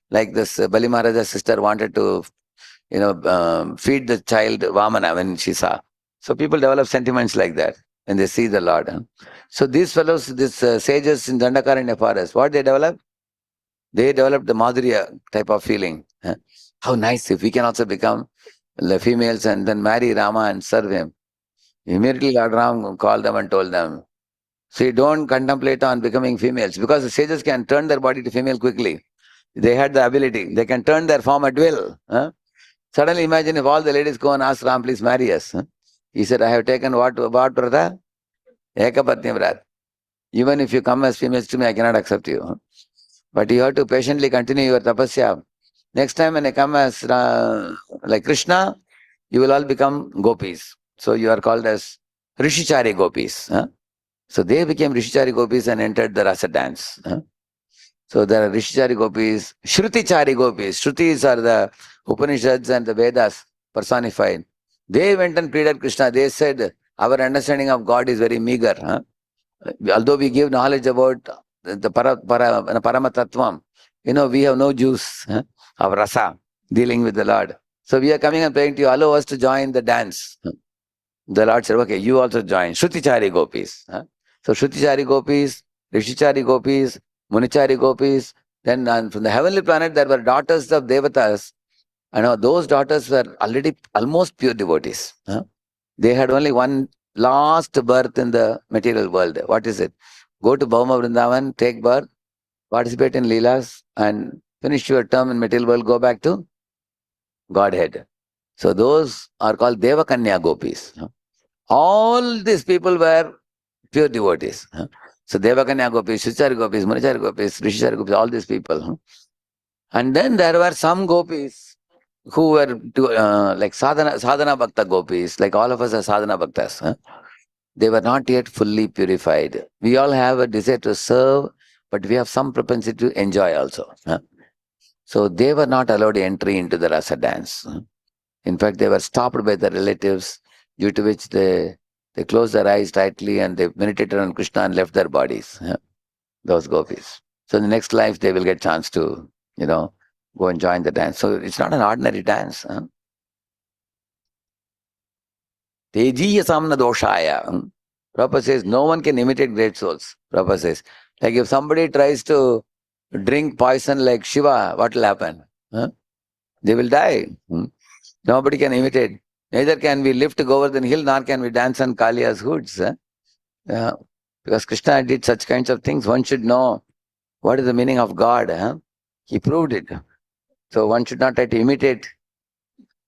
Like this Bali Maharaja's sister wanted to, feed the child Vamana when she saw. So people develop sentiments like that when they see the Lord. So these fellows, these sages in Dandakaranya forest, what they develop? They develop the Madhurya type of feeling. How nice if we can also become the females and then marry Rama and serve him. Immediately Lord Ram called them and told them, see, don't contemplate on becoming females because the sages can turn their body to female quickly. They had the ability. They can turn their form at will. Suddenly imagine if all the ladies go and ask Ram, please marry us. He said, I have taken what Vrata? Ekapatni Vrat. Even if you come as females to me, I cannot accept you. But you have to patiently continue your tapasya. Next time when I come as like Krishna, you will all become gopis. So you are called as Rishichari gopis. So they became Rishichari gopis and entered the rasa dance. So there are Rishichari gopis, Shrutichari gopis. Shrutis are the Upanishads and the Vedas personified. They went and pleaded Krishna. They said, our understanding of God is very meager. Although we give knowledge about the Paramatatvam, we have no juice of rasa dealing with the Lord. So we are coming and praying to you, allow us to join the dance. The Lord said, okay, you also join. Shrutichari gopis. So Shrutichari gopis, Rishichari gopis, Munichari gopis. Then from the heavenly planet, there were daughters of Devatas. And those daughters were already almost pure devotees. They had only one last birth in the material world. What is it? Go to Bhauma Vrindavan, take birth, participate in Leelas, and finish your term in material world, go back to Godhead. So those are called Devakanya gopis. All these people were pure devotees. So Devakanya gopis, Shuchari gopis, Munichari gopis, Rishishari gopis, all these people. And then there were some gopis who were like sadhana bhakta gopis, like all of us are sadhana bhaktas. They were not yet fully purified. We all have a desire to serve, but we have some propensity to enjoy also. So they were not allowed entry into the rasa dance. In fact, they were stopped by the relatives, due to which they closed their eyes tightly and they meditated on Krishna and left their bodies. Those gopis. So in the next life, they will get chance to, go and join the dance. So it's not an ordinary dance. Tejiya samna doshaya. Prabhupada says, no one can imitate great souls. Prabhupada says, like if somebody tries to drink poison like Shiva, what will happen? They will die. Nobody can imitate. Neither can we lift Govardhan hill, nor can we dance on Kaliya's hoods. Because Krishna did such kinds of things, one should know what is the meaning of God. He proved it. So one should not try to imitate.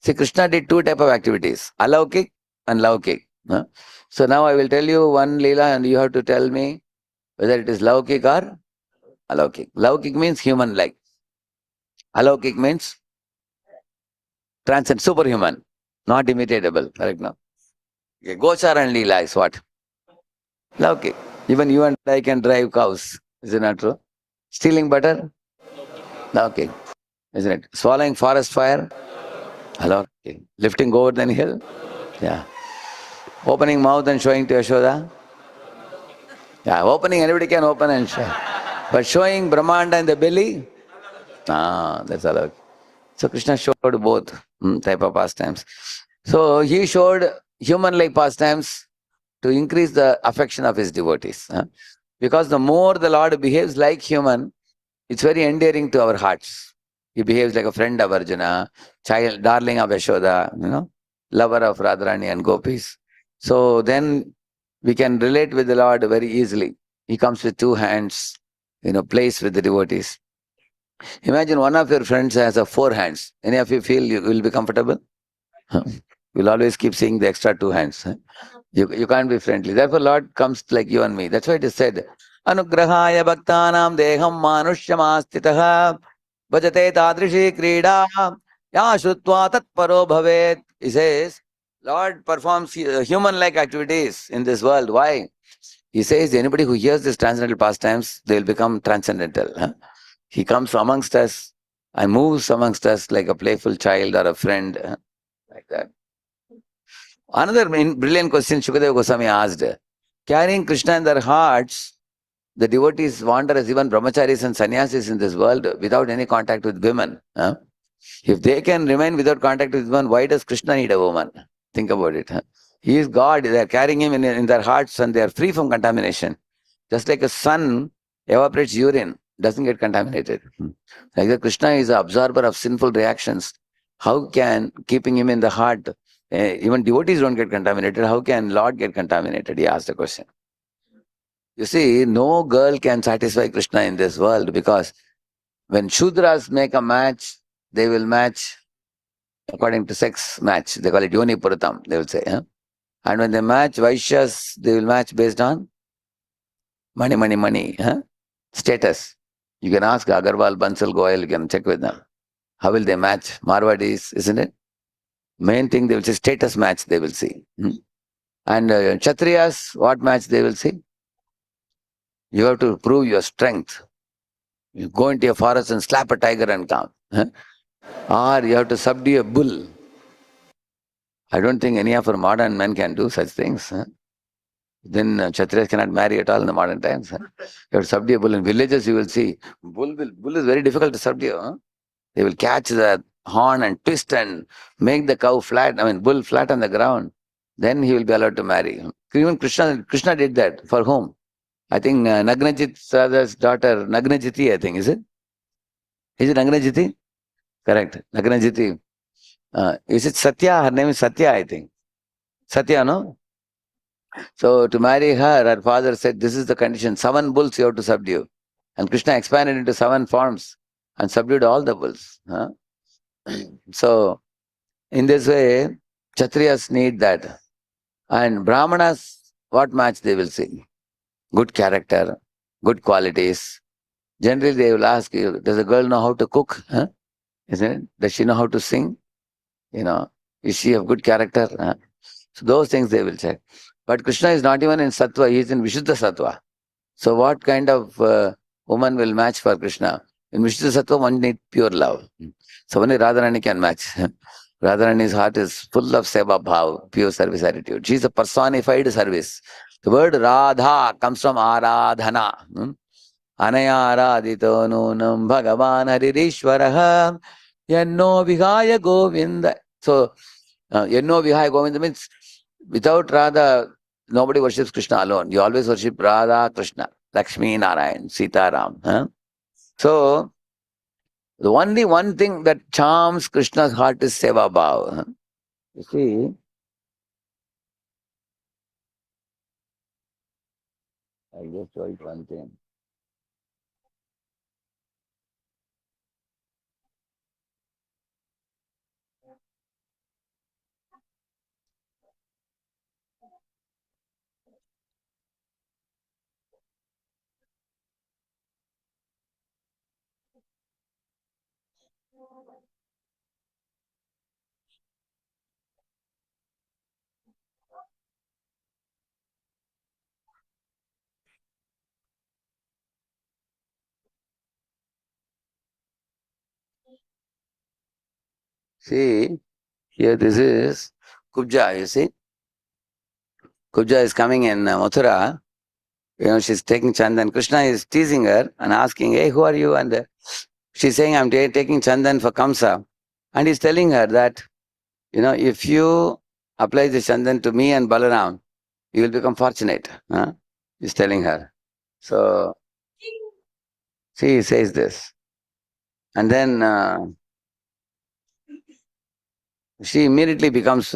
See, Krishna did two type of activities, alaukik and laukik. So now I will tell you one Leela and you have to tell me whether it is laukik or alaukik. Laukik means human-like. Alaukik means transcend, superhuman, not imitatable. Correct now? Okay, Gochar and Leela is what? Laukik. Even you and I can drive cows. Is it not true? Stealing butter? Laukik. Isn't it? Swallowing forest fire? Alaukik. Lifting Govardhan hill? Yeah. Opening mouth and showing to Yashoda? Yeah, opening, anybody can open and show. But showing Brahmanda in the belly? That's allowed. So Krishna showed both type of pastimes. So he showed human-like pastimes to increase the affection of his devotees. Because the more the Lord behaves like human, it's very endearing to our hearts. He behaves like a friend of Arjuna, child, darling of Yashoda, lover of Radharani and gopis. So then we can relate with the Lord very easily. He comes with two hands, plays with the devotees. Imagine one of your friends has 4 hands. Any of you feel you will be comfortable? You'll always keep seeing the extra 2 hands. You can't be friendly. Therefore, Lord comes like you and me. That's why it is said, Anugrahaya bhaktanam deham manushyamasthitah bhajate tadrishi krida ya shrutva tatparo bhavet. He says, Lord performs human-like activities in this world. Why? He says, anybody who hears these transcendental pastimes, they will become transcendental. Huh? He comes amongst us and moves amongst us like a playful child or a friend, like that. Another brilliant question Shukadeva Goswami asked. Carrying Krishna in their hearts, the devotees wander as even brahmacharis and sannyasis in this world without any contact with women. Huh? If they can remain without contact with women, why does Krishna need a woman? Think about it. Huh? He is God. They are carrying him in their hearts and they are free from contamination. Just like a sun evaporates urine, doesn't get contaminated. Like that, Krishna is the absorber of sinful reactions. How can keeping him in the heart, even devotees don't get contaminated, how can Lord get contaminated? He asked the question. You see, no girl can satisfy Krishna in this world because when Shudras make a match, they will match according to sex match. They call it Yoni Puratam, they will say. Huh? And when they match Vaishyas, they will match based on money, huh? Status. You can ask Agarwal, Bansal, Goyal, you can check with them. How will they match? Marwadis, isn't it? Main thing they will say status match they will see. And Kshatriyas, what match they will see? You have to prove your strength. You go into a forest and slap a tiger and come. Huh? Or you have to subdue a bull. I don't think any of our modern men can do such things. Huh? Then Kshatriyas cannot marry at all in the modern times. Huh? You have to subdue a bull. In villages you will see, bull is very difficult to subdue. Huh? They will catch the horn and twist and make the cow flat, bull flat on the ground. Then he will be allowed to marry. Even Krishna did that. For whom? I think Nagnajit Radha's daughter, Nagnajiti, I think, is it? Is it Nagnajiti? Correct. Nagnajiti. Is it Satya? Her name is Satya, I think. Satya, no? So to marry her, her father said, this is the condition. 7 bulls you have to subdue. And Krishna expanded into 7 forms and subdued all the bulls. Huh? So, in this way, Kshatriyas need that. And Brahmanas, what match they will see? Good character, good qualities. Generally, they will ask you, does a girl know how to cook? Huh? Isn't it? Does she know how to sing? Is she of good character? Huh? So those things they will check. But Krishna is not even in Sattva, he is in Vishuddha Sattva. So what kind of woman will match for Krishna? In Vishuddha Sattva, one needs pure love. So only Radharani can match. Radharani's heart is full of seva bhav, pure service attitude. She is a personified service. The word Radha comes from Aradhana. Anaya Aradito Nunam Bhagavan Haririshwaraha Yanno Vihaya Govinda. So, Yanno Vihaya Govinda means without Radha, nobody worships Krishna alone. You always worship Radha, Krishna, Lakshmi, Narayan, Sita, Ram. Huh? So, the only one thing that charms Krishna's heart is seva bhav. Huh? You see, I'll just show you one thing. See, here this is Kubja, you see. Kubja is coming in Mathura. She's taking Chandan. Krishna is teasing her and asking, hey, who are you? And she's saying, I'm taking Chandan for Kamsa. And he's telling her that, if you apply this Chandan to me and Balaram, you will become fortunate. Huh? He's telling her. So, see, he says this. And then she immediately becomes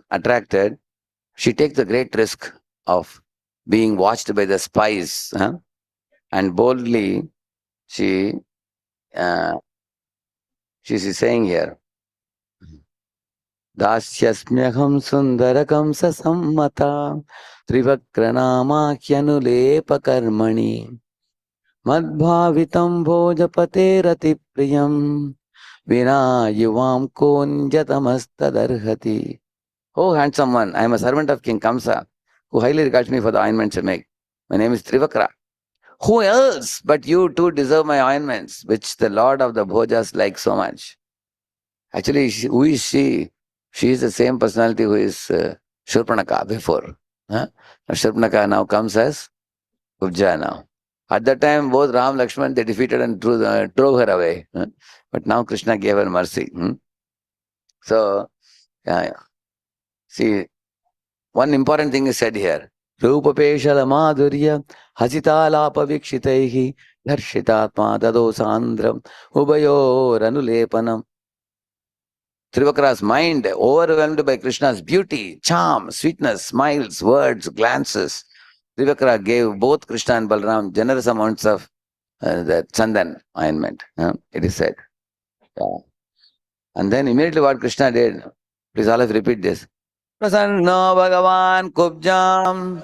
attracted. She takes the great risk of being watched by the spies. Huh? And boldly, she's saying here, Dasyasmyaham sundarakam sasammata trivakranamakhyanulepa karmani Madbhavitam bhojapate rati priyam vina yuvam kunjatamastarhati. Oh, handsome one, I am a servant of King Kamsa, who highly regards me for the ointments I make. My name is Trivakra. Who else but you two deserve my ointments, which the Lord of the Bhojas likes so much? Actually, who is she? She is the same personality who is Shurpanaka before. Huh? Shurpanaka now comes as Kubja now. At that time, both Ram and Lakshman, they defeated and drove her away. Huh? But now Krishna gave her mercy. So, yeah. See, one important thing is said here. Rupapeshala madhurya hasitalapa vikshitaihi dharshitatma tadosandram ubayor anulepanam. Trivakra's mind, overwhelmed by Krishna's beauty, charm, sweetness, smiles, words, glances, Trivakra gave both Krishna and Balram generous amounts of the chandan ointment. It is said. Yeah. And then immediately what Krishna did, please all of you repeat this. Prasanno Bhagavan Kubjam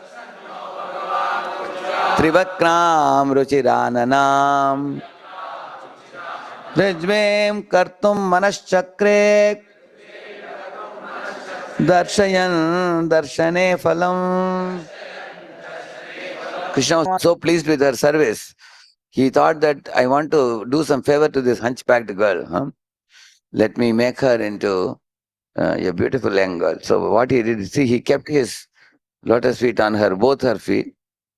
Trivakram Ruchirananam Rajvem Kartum Manaschakre Darshayan Darshane Phalam. Krishna was so pleased with her service. He thought that I want to do some favor to this hunchbacked girl. Let me make her into a beautiful young girl. So what he did, see, he kept his lotus feet on her, both her feet,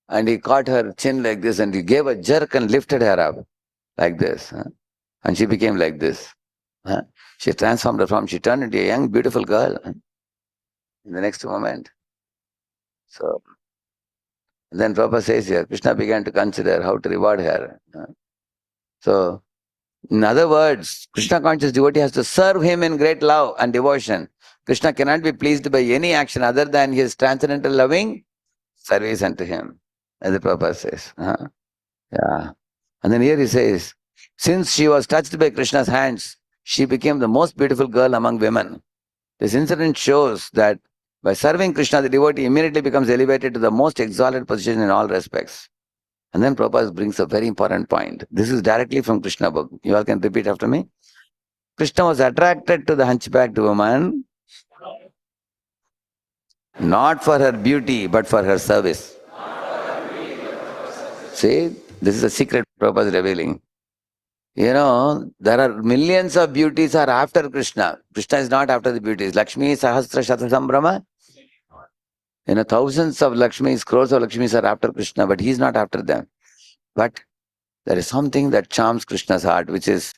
and he caught her chin like this and he gave a jerk and lifted her up like this. And she became like this. She transformed her from, she turned into a young, beautiful girl in the next moment. So then Prabhupada says here, Krishna began to consider how to reward her. So, in other words, Krishna conscious devotee has to serve him in great love and devotion. Krishna cannot be pleased by any action other than his transcendental loving service unto him, as the Prabhupada says. Yeah. And then here he says, since she was touched by Krishna's hands, she became the most beautiful girl among women. This incident shows that by serving Krishna, the devotee immediately becomes elevated to the most exalted position in all respects. And then Prabhupada brings a very important point. This is directly from Krishna book. You all can repeat after me. Krishna was attracted to the hunchbacked woman not for her beauty, but for her service. See, this is a secret Prabhupada is revealing. You know, there are millions of beauties are after Krishna. Krishna is not after the beauties. Lakshmi Sahasra Shata Sambrama. You know, thousands of Lakshmis, crores of Lakshmis are after Krishna, but he is not after them. But there is something that charms Krishna's heart, which is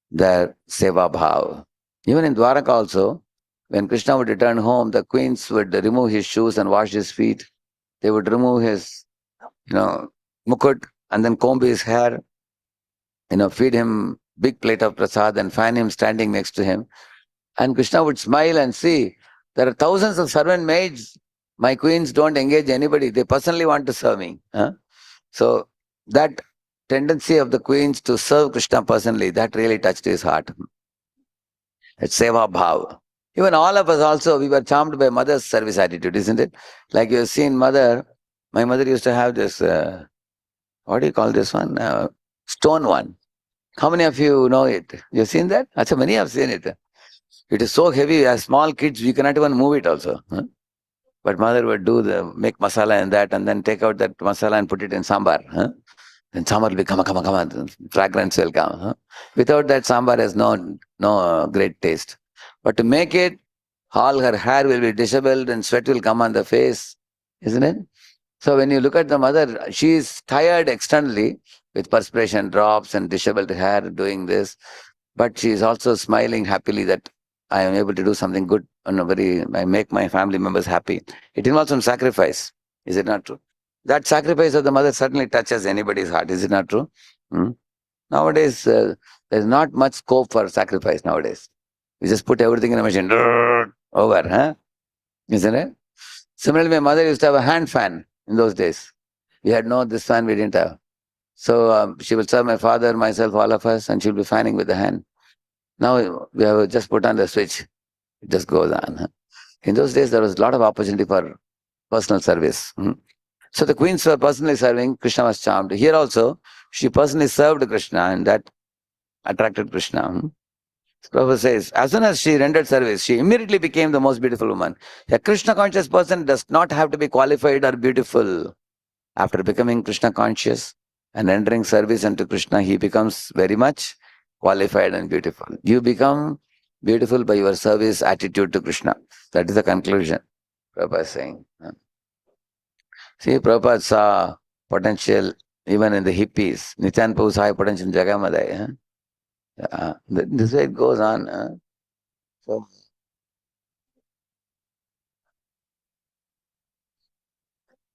their Seva Bhav. Even in Dwaraka also, when Krishna would return home, the queens would remove his shoes and wash his feet. They would remove his, mukut and then comb his hair, feed him big plate of prasad and fan him standing next to him. And Krishna would smile and see, there are thousands of servant maids. My queens don't engage anybody. They personally want to serve me. So that tendency of the queens to serve Krishna personally, that really touched his heart. It's Seva Bhav. Even all of us also, we were charmed by mother's service attitude, isn't it? Like you have seen mother, my mother used to have this, what do you call this one? Stone one. How many of you know it? You have seen that? Actually, many have seen it. It is so heavy, as small kids, you cannot even move it also. But mother would make masala in that and then take out that masala and put it in sambar. Then sambar will be kama, fragrance will come. Without that, sambar has no great taste. But to make it, all her hair will be disheveled and sweat will come on the face, isn't it? So when you look at the mother, she is tired externally with perspiration drops and disheveled hair doing this, but she is also smiling happily that I am able to do something good and I make my family members happy. It involves some sacrifice. Is it not true? That sacrifice of the mother certainly touches anybody's heart. Is it not true? Nowadays, there's not much scope for sacrifice nowadays. We just put everything in a machine. Over, isn't it? Similarly, my mother used to have a hand fan in those days. We had this fan we didn't have. So she will serve my father, myself, all of us, and she'll be fanning with the hand. Now we have just put on the switch. It just goes on. In those days, there was a lot of opportunity for personal service. So the queens were personally serving. Krishna was charmed. Here also, She personally served Krishna, and that attracted Krishna. Prabhupada says, as soon as she rendered service, she immediately became the most beautiful woman. A Krishna conscious person does not have to be qualified or beautiful. After becoming Krishna conscious and rendering service unto Krishna, he becomes very much qualified and beautiful. You become beautiful by your service attitude to Krishna. That is the conclusion, Prabhupada is saying. See, Prabhupada saw potential even in the hippies. Nityan Prabhu saw potential in Jagamadai. This way it goes on. So,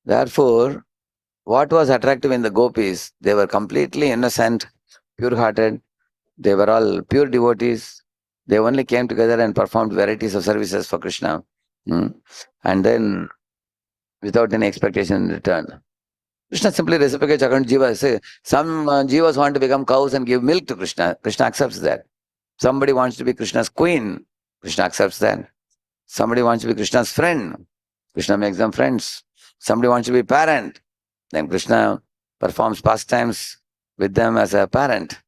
therefore, what was attractive in the gopis? They were completely innocent, pure-hearted. They were all pure devotees. They only came together and performed varieties of services for Krishna. And then, without any expectation in return. Krishna simply reciprocates according to jiva. Say, some jivas want to become cows and give milk to Krishna. Krishna accepts that. Somebody wants to be Krishna's queen. Krishna accepts that. Somebody wants to be Krishna's friend. Krishna makes them friends. Somebody wants to be parent. Then Krishna performs pastimes with them as a parent.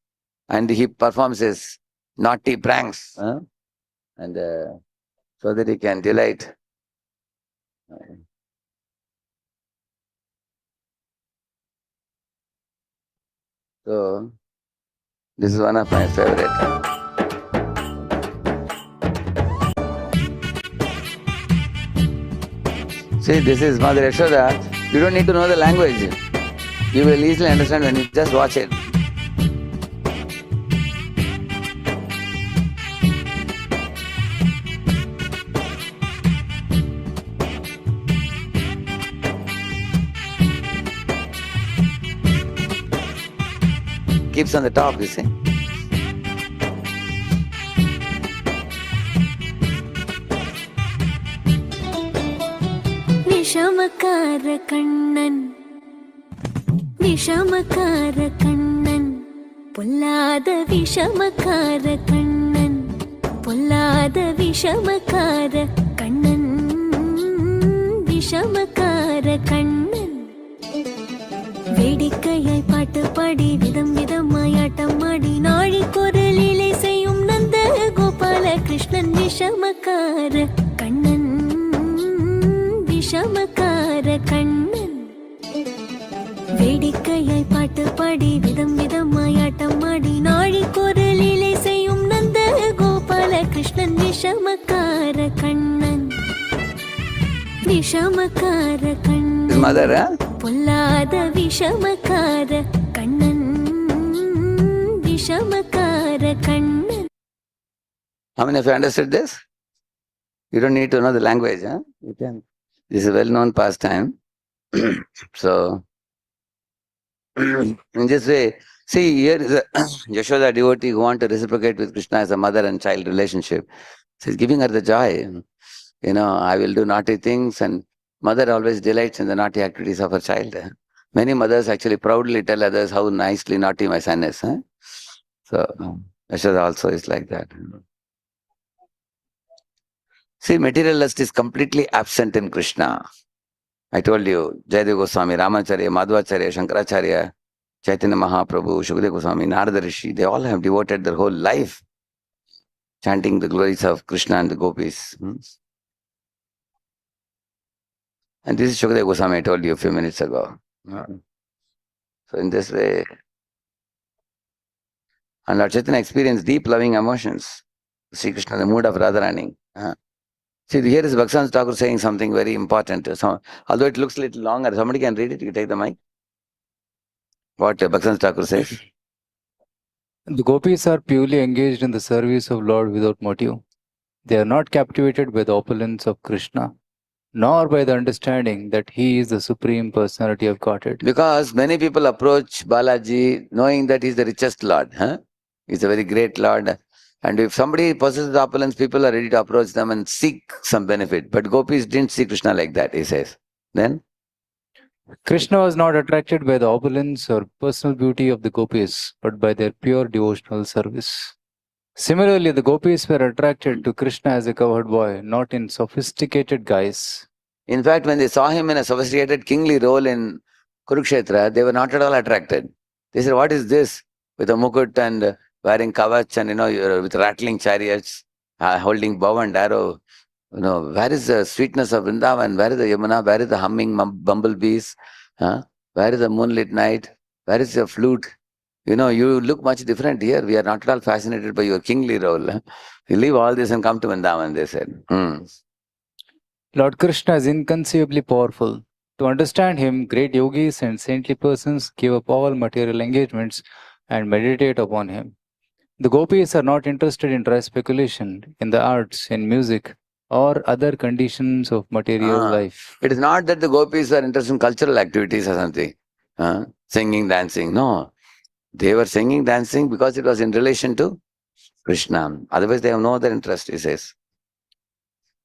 And he performs his naughty pranks. And so that he can delight. So, this is one of my favorite. See, this is Mother Yashoda. You don't need to know the language. You will easily understand when you just watch it. Keeps on the top, you see. Vishamakkara Kannan Vishamakkara Kannan பொல்லாத விஷமக்கார கண்ணன் பொல்லாத விஷமக்கார கண்ணன் விஷமக்கார கண்ணன் வேடிக்கையாய் பாட்டு பாடி விதம் விதமாய் ஆட்டம் ஆடி நாழிக்கொரு லீலை செய்யும் நந்த கோபால கிருஷ்ணன் விஷமக்கார கண்ணன் விஷமக்கார கண்ணன் வேடிக்கையாய் பாட்டு பாடி விதம் விதமாய் ஆட்டம் ஆடி நாழிக்கொரு லீலை செய்யும் நந்த கோபால கிருஷ்ணன் விஷமக்கார கண்ணன் விஷமக்கார கண்ணன் பொல்லாத Vishamakkara Kannan Vishamakkara Kannan. How many of you understood this? You don't need to know the language. You can. This is a well-known pastime. So, in this way, see, here is a Yashoda devotee who wants to reciprocate with Krishna as a mother and child relationship. She's giving her the joy. I will do naughty things, and mother always delights in the naughty activities of her child. Many mothers actually proudly tell others how nicely naughty my son is. So, Yashoda also is like that. See, material lust is completely absent in Krishna. I told you, Jayadeva Goswami, Ramacharya, Madhvacharya, Shankaracharya, Chaitanya Mahaprabhu, Shukadeva Goswami, Narada Rishi, they all have devoted their whole life chanting the glories of Krishna and the gopis. And this is Shukadeva Goswami I told you a few minutes ago. So in this way, and Lord Chaitanya experienced deep loving emotions. Sri Krishna, the mood of Radharani. See, here is Bhaktivinoda Thakur saying something very important. So, although it looks a little longer, somebody can read it. You take the mic. What Bhaktivinoda Thakur says. The gopis are purely engaged in the service of Lord without motive. They are not captivated by the opulence of Krishna, nor by the understanding that he is the supreme personality of Godhead. Because many people approach Balaji knowing that he is the richest Lord. He's a very great Lord. And if somebody possesses the opulence, people are ready to approach them and seek some benefit. But gopis didn't see Krishna like that, he says. Then? Krishna was not attracted by the opulence or personal beauty of the gopis, but by their pure devotional service. Similarly, the gopis were attracted to Krishna as a cowherd boy, not in sophisticated guise. In fact, when they saw him in a sophisticated kingly role in Kurukshetra, they were not at all attracted. They said, what is this? With a mukut and wearing kavach and, with rattling chariots, holding bow and arrow. Where is the sweetness of Vrindavan? Where is the Yamuna? Where is the humming bumblebees? Where is the moonlit night? Where is your flute? You look much different here. We are not at all fascinated by your kingly role. You leave all this and come to Vrindavan, they said. Lord Krishna is inconceivably powerful. To understand him, great yogis and saintly persons give up all material engagements and meditate upon him. The gopis are not interested in dry speculation, in the arts, in music, or other conditions of material life. It is not that the gopis are interested in cultural activities or something. Singing, dancing. No. They were singing, dancing because it was in relation to Krishna. Otherwise, they have no other interest, he says.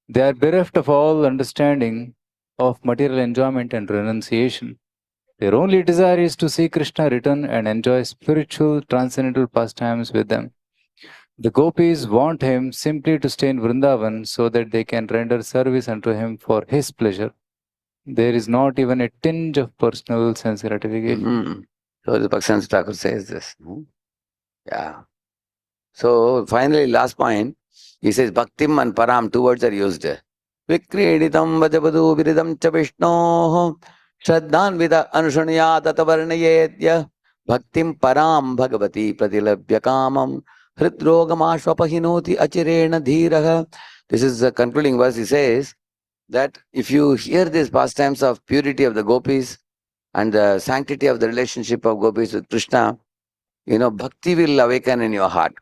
They are bereft of all understanding of material enjoyment and renunciation. Their only desire is to see Krishna return and enjoy spiritual, transcendental pastimes with them. The gopis want him simply to stay in Vrindavan so that they can render service unto him for his pleasure. There is not even a tinge of personal sense gratification. So the Bhaktivinoda Thakur says this. Yeah. So finally, last point, he says Bhaktim and Param, two words are used. Vikreditam vajabadu viridam cha vishnoh Shraddhan vida anushanya tatavarnayedya Bhaktim Param Bhagavati pratilabhya kamam hridrogamashvapahinoti achirena dhiraha. This is the concluding verse. He says that if you hear these pastimes of purity of the gopis and the sanctity of the relationship of gopis with Krishna, bhakti will awaken in your heart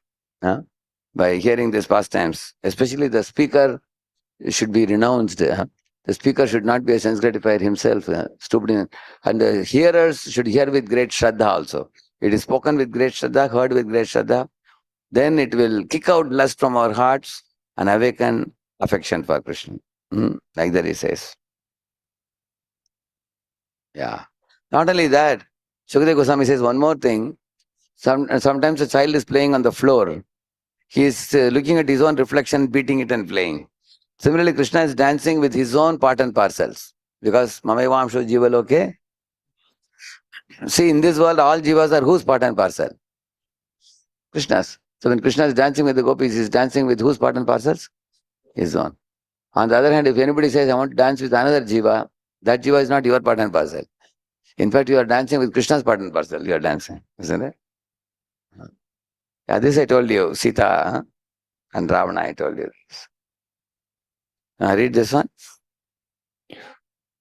by hearing these pastimes. Especially the speaker should be renounced. The speaker should not be a sense gratifier himself, stupid. And the hearers should hear with great Shraddha also. It is spoken with great Shraddha, heard with great Shraddha. Then it will kick out lust from our hearts and awaken affection for Krishna. Like that he says. Yeah. Not only that, Shukadeva Goswami says one more thing. Sometimes a child is playing on the floor. He is looking at his own reflection, beating it and playing. Similarly, Krishna is dancing with his own part and parcels. Because Mamevamsho Jiva Loke. See, in this world, all jivas are whose part and parcel? Krishna's. So when Krishna is dancing with the gopis, he is dancing with whose part and parcels? His own. On the other hand, if anybody says, I want to dance with another jiva, that jiva is not your part and parcel. In fact, you are dancing with Krishna's part and parcel. You are dancing, isn't it? Yeah, this I told you, Sita and Ravana, I told you this. Read this one.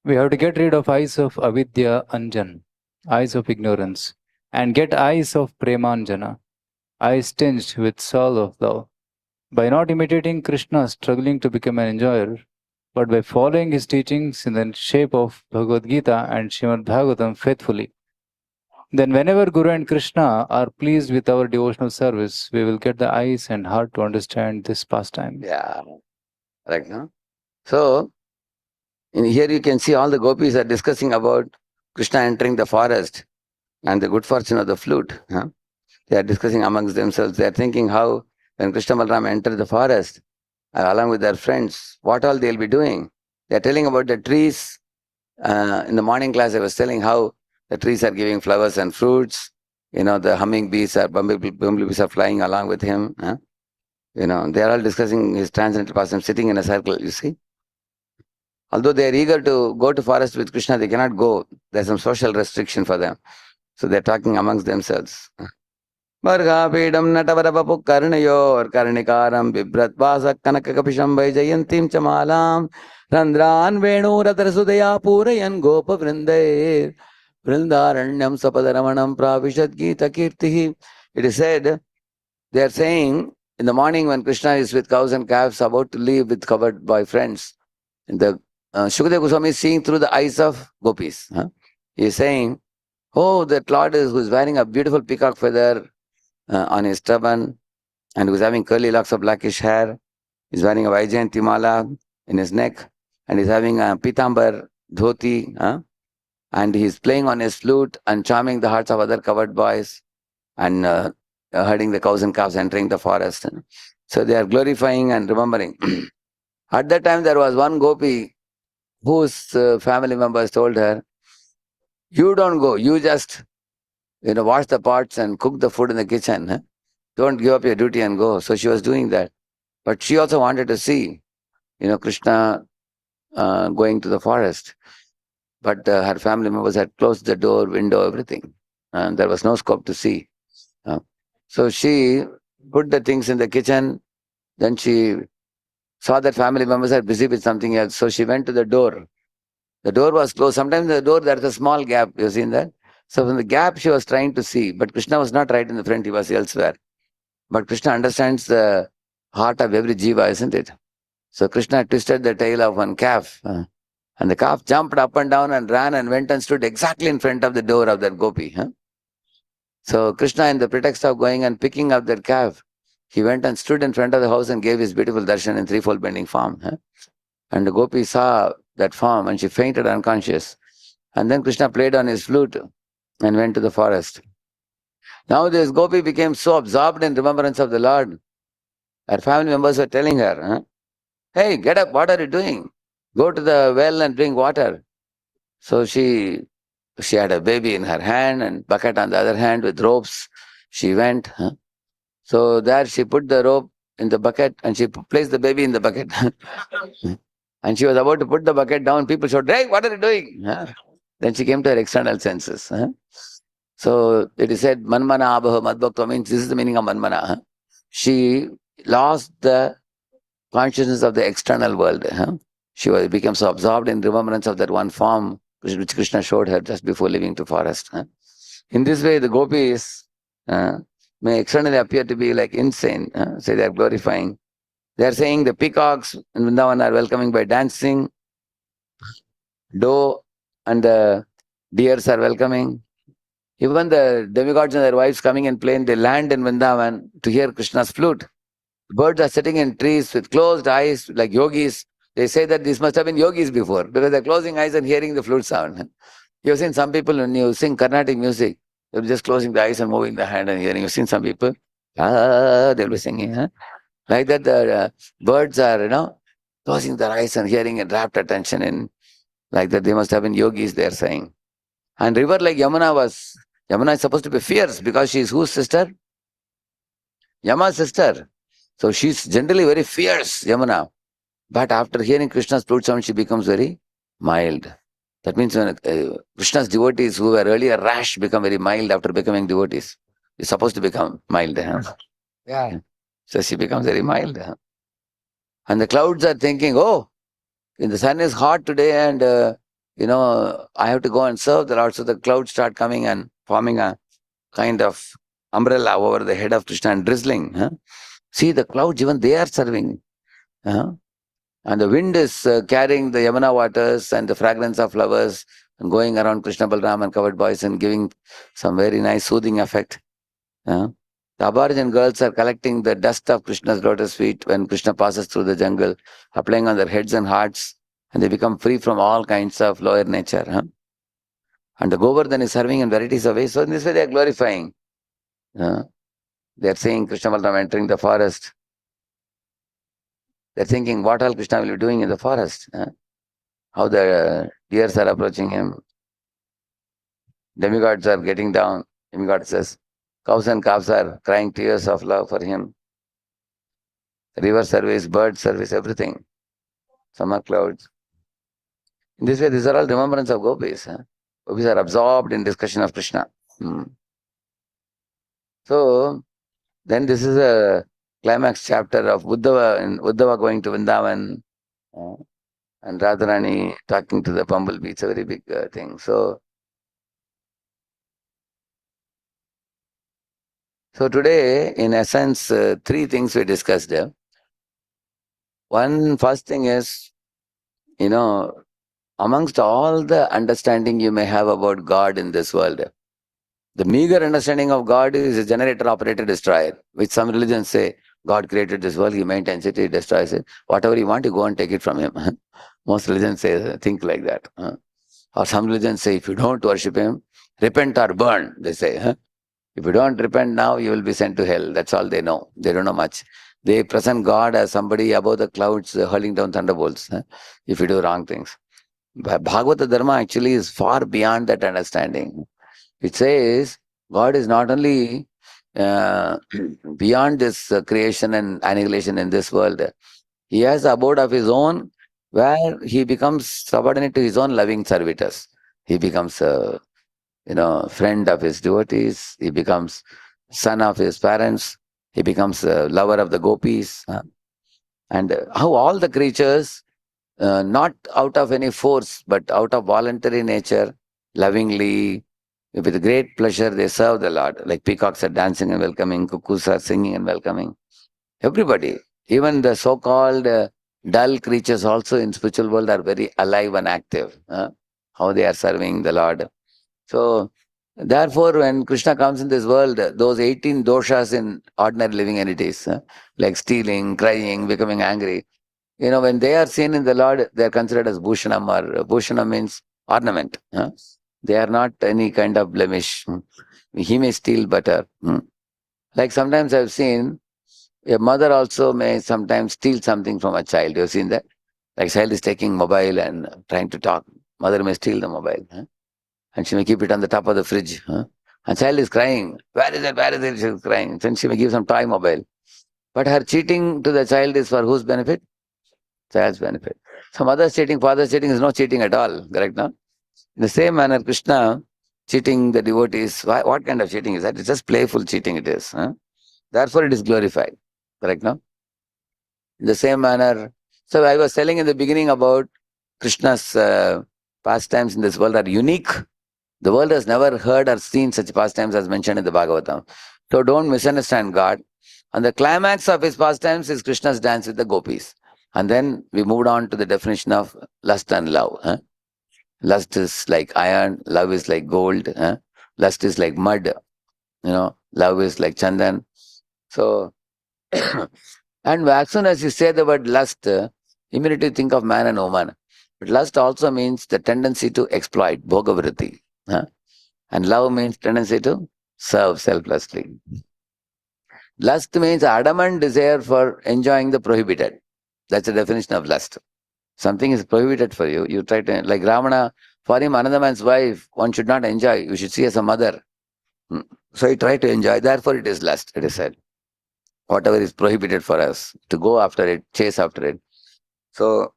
We have to get rid of eyes of avidya anjan, eyes of ignorance, and get eyes of premanjana, eyes tinged with soul of love. By not imitating Krishna struggling to become an enjoyer, but by following his teachings in the shape of Bhagavad Gita and Srimad Bhagavatam faithfully. Then whenever Guru and Krishna are pleased with our devotional service, we will get the eyes and heart to understand this pastime. Yeah, right now. So, in here you can see all the gopis are discussing about Krishna entering the forest and the good fortune of the flute. They are discussing amongst themselves. They are thinking how when Krishna Balaram enter the forest, along with their friends, what all they will be doing. They are telling about the trees. In the morning class, I was telling how the trees are giving flowers and fruits. The humming bees or bumblebees are flying along with him. They are all discussing his transcendental pastime, sitting in a circle, you see. Although they are eager to go to forest with Krishna, they cannot go. There's some social restriction for them. So they're talking amongst themselves. Vargapedam natavarapapu karnayor karnikaram vibrat vasak kanakakapisham vaijayantim chamalam randran venu ratarasudaya purayan gopa vrindair vrindaranyam sapadaramanam pravishad gita kirtihi. It is said, they are saying, in the morning when Krishna is with cows and calves about to leave with covered by friends, the Shukadeva Goswami is seeing through the eyes of gopis. He is saying, oh, that Lord who is wearing a beautiful peacock feather on his turban and who is having curly locks of blackish hair, is wearing a Vaijayanti mala in his neck and is having a pitambar dhoti and he is playing on his flute and charming the hearts of other covered boys and herding the cows and calves entering the forest. So they are glorifying and remembering. At that time there was one gopi whose family members told her, you don't go, you just wash the pots and cook the food in the kitchen. Huh? Don't give up your duty and go. So she was doing that. But she also wanted to see, Krishna going to the forest. But her family members had closed the door, window, everything. And there was no scope to see. So she put the things in the kitchen. Then she saw that family members are busy with something else. So she went to the door. The door was closed. Sometimes the door, there's a small gap. You've seen that? So from the gap, she was trying to see. But Krishna was not right in the front. He was elsewhere. But Krishna understands the heart of every jiva, isn't it? So Krishna twisted the tail of one calf. And the calf jumped up and down and ran and went and stood exactly in front of the door of that gopi. So Krishna, in the pretext of going and picking up that calf, he went and stood in front of the house and gave his beautiful darshan in threefold bending form. And the gopi saw that form and she fainted unconscious. And then Krishna played on his flute and went to the forest. Now this gopi became so absorbed in remembrance of the Lord. Her family members were telling her, hey, get up, what are you doing? Go to the well and drink water. So she had a baby in her hand and bucket on the other hand with ropes. She went. So there she put the rope in the bucket and she placed the baby in the bucket. And she was about to put the bucket down. People shouted, hey, what are you doing? Then she came to her external senses. So it is said, manmana abhaho madbhakta means this is the meaning of manmana. She lost the consciousness of the external world. She became so absorbed in remembrance of that one form which Krishna showed her just before leaving the forest. In this way, the gopis may externally appear to be like insane. Say they are glorifying. They are saying the peacocks in Vrindavan are welcoming by dancing. Doe and the deers are welcoming. Even the demigods and their wives coming in plane, they land in Vrindavan to hear Krishna's flute. Birds are sitting in trees with closed eyes like yogis. They say that these must have been yogis before because they're closing eyes and hearing the flute sound. You've seen some people when you sing Carnatic music, they're just closing the eyes and moving the hand and hearing. You've seen some people, they'll be singing. Like that, the birds are, closing their eyes and hearing and rapt attention in. Like that, they must have been yogis, they're saying. And river like Yamuna is supposed to be fierce because she's whose sister? Yama's sister. So she's generally very fierce, Yamuna. But after hearing Krishna's flute sound, she becomes very mild. That means when Krishna's devotees who were earlier rash become very mild after becoming devotees. You're supposed to become mild. Yeah. So she becomes very mild. And the clouds are thinking, oh, the sun is hot today and, I have to go and serve the Lord. So the clouds start coming and forming a kind of umbrella over the head of Krishna and drizzling. See, the clouds, even they are serving. And the wind is carrying the Yamuna waters and the fragrance of flowers and going around Krishna Balram and covered boys and giving some very nice soothing effect. The Aboriginal girls are collecting the dust of Krishna's lotus feet when Krishna passes through the jungle, applying on their heads and hearts, and they become free from all kinds of lower nature. And the Govardhan is serving in varieties of ways. So in this way they are glorifying. They are seeing Krishna Balram entering the forest. They're thinking what all Krishna will be doing in the forest. How the deers are approaching him. Demigods are getting down. Demigod says, cows and calves are crying tears of love for him. River service, bird service, everything. Summer clouds. In this way, these are all remembrance of gopis. Gopis are absorbed in discussion of Krishna. So, then this is a climax chapter of Uddhava, and Uddhava going to Vrindavan and Radharani talking to the bumblebee. It's a very big thing. So today, in essence, three things we discussed. One first thing is, amongst all the understanding you may have about God in this world, the meager understanding of God is a generator, operator, destroyer, which some religions say, God created this world, he maintains it, he destroys it. Whatever you want, you go and take it from him. Most religions say, think like that. Or some religions say, if you don't worship him, repent or burn, they say. If you don't repent now, you will be sent to hell. That's all they know. They don't know much. They present God as somebody above the clouds hurling down thunderbolts if you do wrong things. But Bhagavata Dharma actually is far beyond that understanding. It says, God is not only uh, beyond this creation and annihilation in this world. He has abode of his own where he becomes subordinate to his own loving servitors. He becomes a friend of his devotees. He becomes son of his parents. He becomes a lover of the gopis. And how all the creatures, not out of any force, but out of voluntary nature, lovingly, with great pleasure, they serve the Lord. Like peacocks are dancing and welcoming, cuckoos are singing and welcoming. Everybody, even the so-called dull creatures also in spiritual world are very alive and active. How they are serving the Lord. So, therefore, when Krishna comes in this world, those 18 doshas in ordinary living entities, like stealing, crying, becoming angry, when they are seen in the Lord, they are considered as bhushanam, or bhushanam means ornament. They are not any kind of blemish. He may steal butter. Like sometimes I've seen a mother also may sometimes steal something from a child. You've seen that? Like child is taking mobile and trying to talk. Mother may steal the mobile. And she may keep it on the top of the fridge. And child is crying. Where is it? Where is it? She's crying. Then she may give some toy mobile. But her cheating to the child is for whose benefit? Child's benefit. So mother's cheating, father's cheating is no cheating at all. Correct, no? In the same manner, Krishna cheating the devotees. What kind of cheating is that? It's just playful cheating it is. Therefore, it is glorified. Correct, no? In the same manner, so I was telling in the beginning about Krishna's pastimes in this world are unique. The world has never heard or seen such pastimes as mentioned in the Bhagavata. So don't misunderstand God. And the climax of his pastimes is Krishna's dance with the gopis. And then we moved on to the definition of lust and love. Lust is like iron, love is like gold. Lust is like mud, love is like chandan. So, and as soon as you say the word lust, immediately think of man and woman. But lust also means the tendency to exploit, bhogavritti. And love means tendency to serve selflessly. Lust means adamant desire for enjoying the prohibited. That's the definition of lust. Something is prohibited for you. You try to, like Ravana, for him, another man's wife, one should not enjoy. You should see as a mother. So he tried to enjoy. Therefore, it is lust, it is said. Whatever is prohibited for us, to go after it, chase after it. So,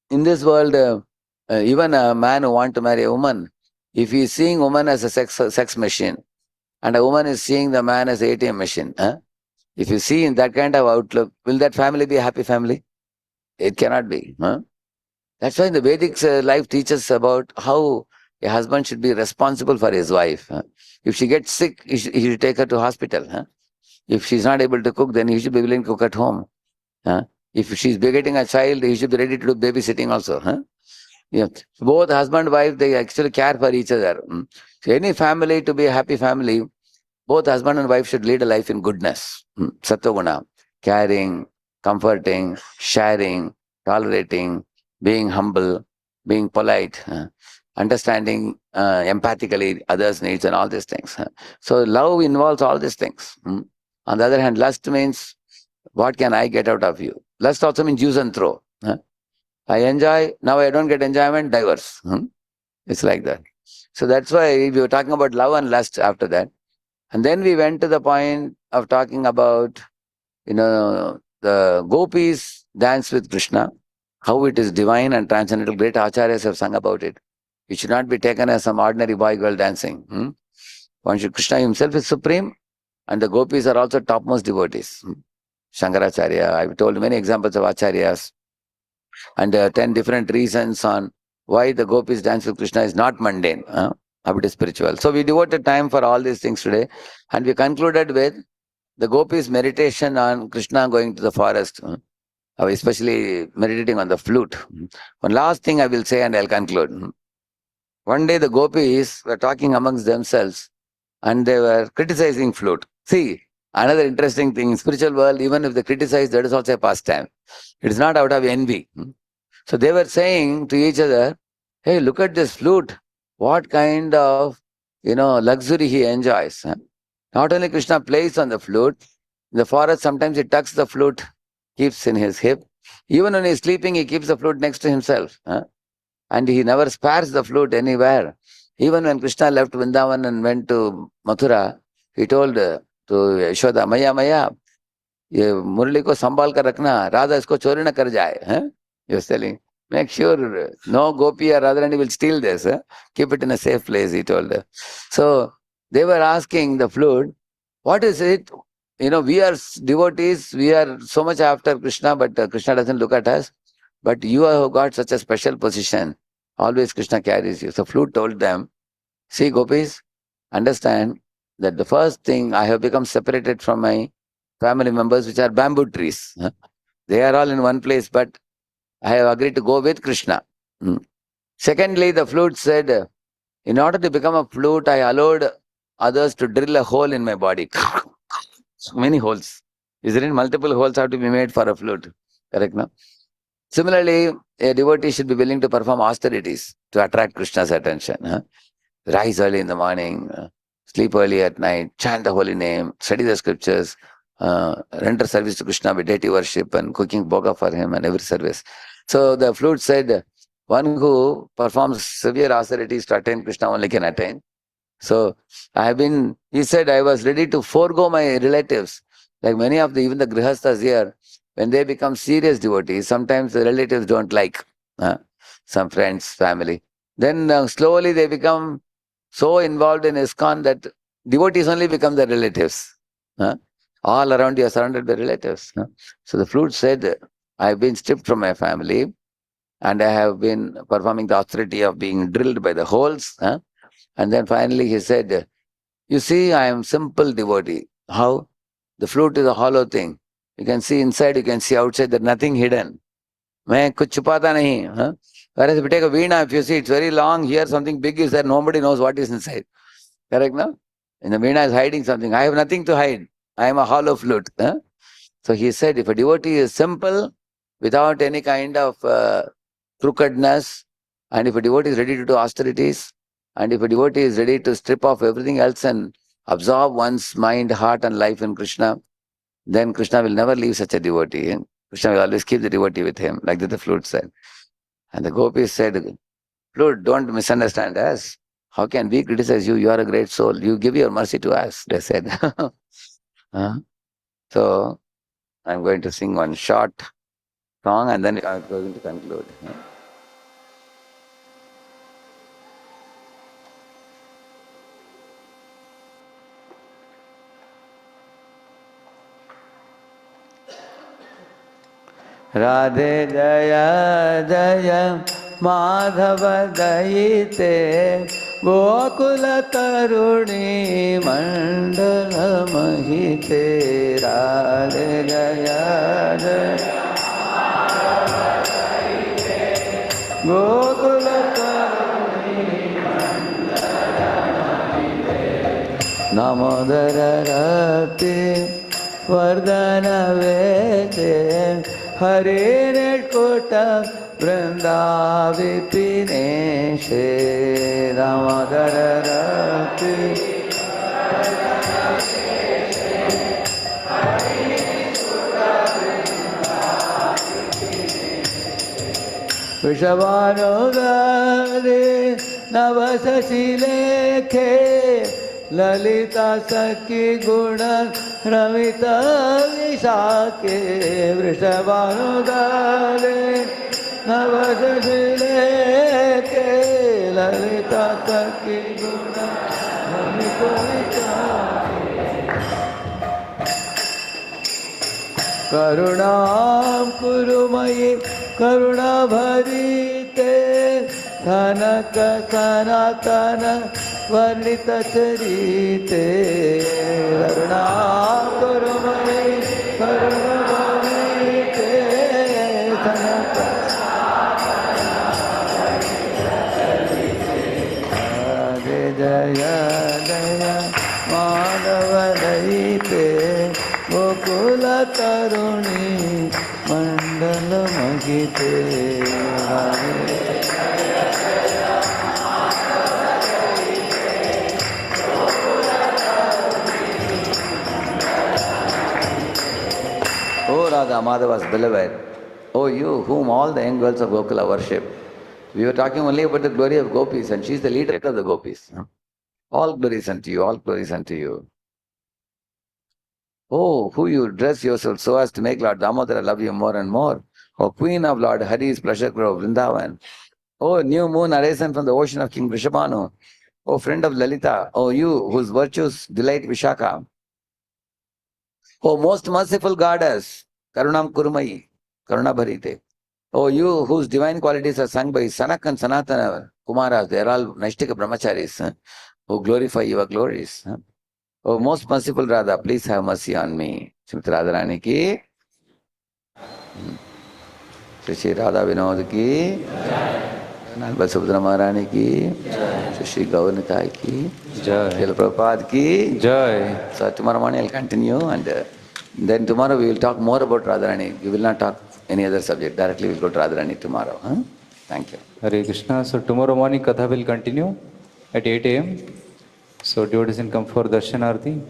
in this world, even a man who wants to marry a woman, if he is seeing woman as a sex machine, and a woman is seeing the man as an ATM machine, if you see in that kind of outlook, will that family be a happy family? It cannot be. That's why the Vedic life teaches about how a husband should be responsible for his wife. If she gets sick, he should take her to hospital. If she's not able to cook, then he should be willing to cook at home. If she's begetting a child, he should be ready to do babysitting also. Yeah. Both husband and wife, they actually care for each other. So any family to be a happy family, both husband and wife should lead a life in goodness. Sattva-guna, caring, comforting, sharing, tolerating, being humble, being polite, understanding empathically others' needs and all these things. So love involves all these things. On the other hand, lust means, what can I get out of you? Lust also means use and throw. I enjoy, now I don't get enjoyment, divorce. It's like that. So that's why we were talking about love and lust after that. And then we went to the point of talking about, the gopis dance with Krishna, how it is divine and transcendental. Great acharyas have sung about it. It should not be taken as some ordinary boy girl dancing. Krishna himself is supreme, and the gopis are also topmost devotees. Shankaracharya, I've told many examples of acharyas, and 10 different reasons on why the gopis dance with Krishna is not mundane, how it is spiritual. So we devoted time for all these things today, and we concluded with the gopis' meditation on Krishna going to the forest, especially meditating on the flute. One last thing I will say and I'll conclude. One day the gopis were talking amongst themselves and they were criticizing flute. See, another interesting thing, in spiritual world, even if they criticize, that is also a pastime. It is not out of envy. So they were saying to each other, hey, look at this flute. What kind of, luxury he enjoys. Not only Krishna plays on the flute, in the forest sometimes he tucks the flute, keeps in his hip. Even when he's sleeping, he keeps the flute next to himself. And he never spares the flute anywhere. Even when Krishna left Vrindavan and went to Mathura, he told to Yashoda, Maya, Maya, ये मुरली को संभाल कर रखना, राधा इसको चोरी न कर जाए. He was telling, make sure no gopi or Radharani will steal this. Keep it in a safe place, he told. So they were asking the flute, what is it? We are devotees, we are so much after Krishna, but Krishna doesn't look at us. But you have got such a special position. Always Krishna carries you. So flute told them, see gopis, understand that the first thing I have become separated from my family members, which are bamboo trees. They are all in one place, but I have agreed to go with Krishna. Secondly, the flute said, in order to become a flute, I allowed others to drill a hole in my body. So many holes. Is there multiple holes have to be made for a flute? Correct, no? Similarly, a devotee should be willing to perform austerities to attract Krishna's attention. Rise early in the morning, sleep early at night, chant the holy name, study the scriptures, render service to Krishna with deity worship and cooking bhoga for him and every service. So the flute said, one who performs severe austerities to attain Krishna only can attain. So he said, I was ready to forego my relatives. Like many of even the grihasthas here, when they become serious devotees, sometimes the relatives don't like, some friends, family. Then slowly they become so involved in ISKCON that devotees only become the relatives. All around you are surrounded by relatives. So the flute said, I have been stripped from my family and I have been performing the austerity of being drilled by the holes. And then finally he said, you see, I am simple devotee. How? The flute is a hollow thing. You can see inside, you can see outside, there's nothing hidden. मैं कुछ छुपाता नहीं. Whereas if you take a veena, if you see it's very long, here something big is there, nobody knows what is inside. Correct, no? And the veena is hiding something. I have nothing to hide. I am a hollow flute. So he said, if a devotee is simple, without any kind of crookedness, and if a devotee is ready to do austerities, and if a devotee is ready to strip off everything else and absorb one's mind, heart and life in Krishna, then Krishna will never leave such a devotee. Krishna will always keep the devotee with him, like the flute said. And the gopis said, flute, don't misunderstand us. How can we criticize you? You are a great soul. You give your mercy to us, they said. So, I'm going to sing one short song and then I'm going to conclude. Radhe Jaya Jaya Madhava Dayite Gokula Taruni Mandala Mahite Radhe Jaya Jaya Madhava Dayite Gokula Taruni Mandala Mahite Namodara Rati Vardhana Vete Hare Netkota Vrinda Vipineshe Damadara Rati Vishavanodare Navasashilekhe Lalita Sakhi Guna Ramita Vishake Vrishavanudare Navasashileke Lalita Sakhi Guna Ramita Vishake Karunam Kurumayi Karuna Bharite Sanaka Sanatana Varnita Charite Karuna Kurumai Karuna Bhavite Sanata Radhe Jaya Jaya Madhava Dayite Gokula Taruni Mandala Mahite O Radha Madhava's beloved, O you whom all the young girls of Gokula worship, We were talking only about the glory of gopis, and she is the leader of the gopis. All glories unto you, all glories unto you. Oh, who you dress yourself so as to make Lord Damodara love you more and more. Oh, Queen of Lord Hari's pleasure grove, Vrindavan. Oh, new moon arisen from the ocean of King Vrishabhanu. Oh, friend of Lalita. Oh, you whose virtues delight Vishaka. Oh, most merciful goddess, Karunam Kurumai, Karuna Bharite. Oh, you whose divine qualities are sung by Sanak and Sanatana Kumaras, they are all Naishtika Brahmacharis who glorify your glories. Oh, most merciful Radha, please have mercy on me. Srimati Radharani ki, Shri Radha Vinod ki, Nalba Subhadra Maharani ki, Shri Gaur Nitai ki, Jai. Srila Prabhupada ki. Jai. So tomorrow morning I'll continue, and then tomorrow we will talk more about Radharani. We will not talk any other subject. Directly we'll go to Radharani tomorrow. Huh? Thank you. Hare Krishna. So tomorrow morning Katha will continue at 8 a.m. So devotees can come for Darshanarti.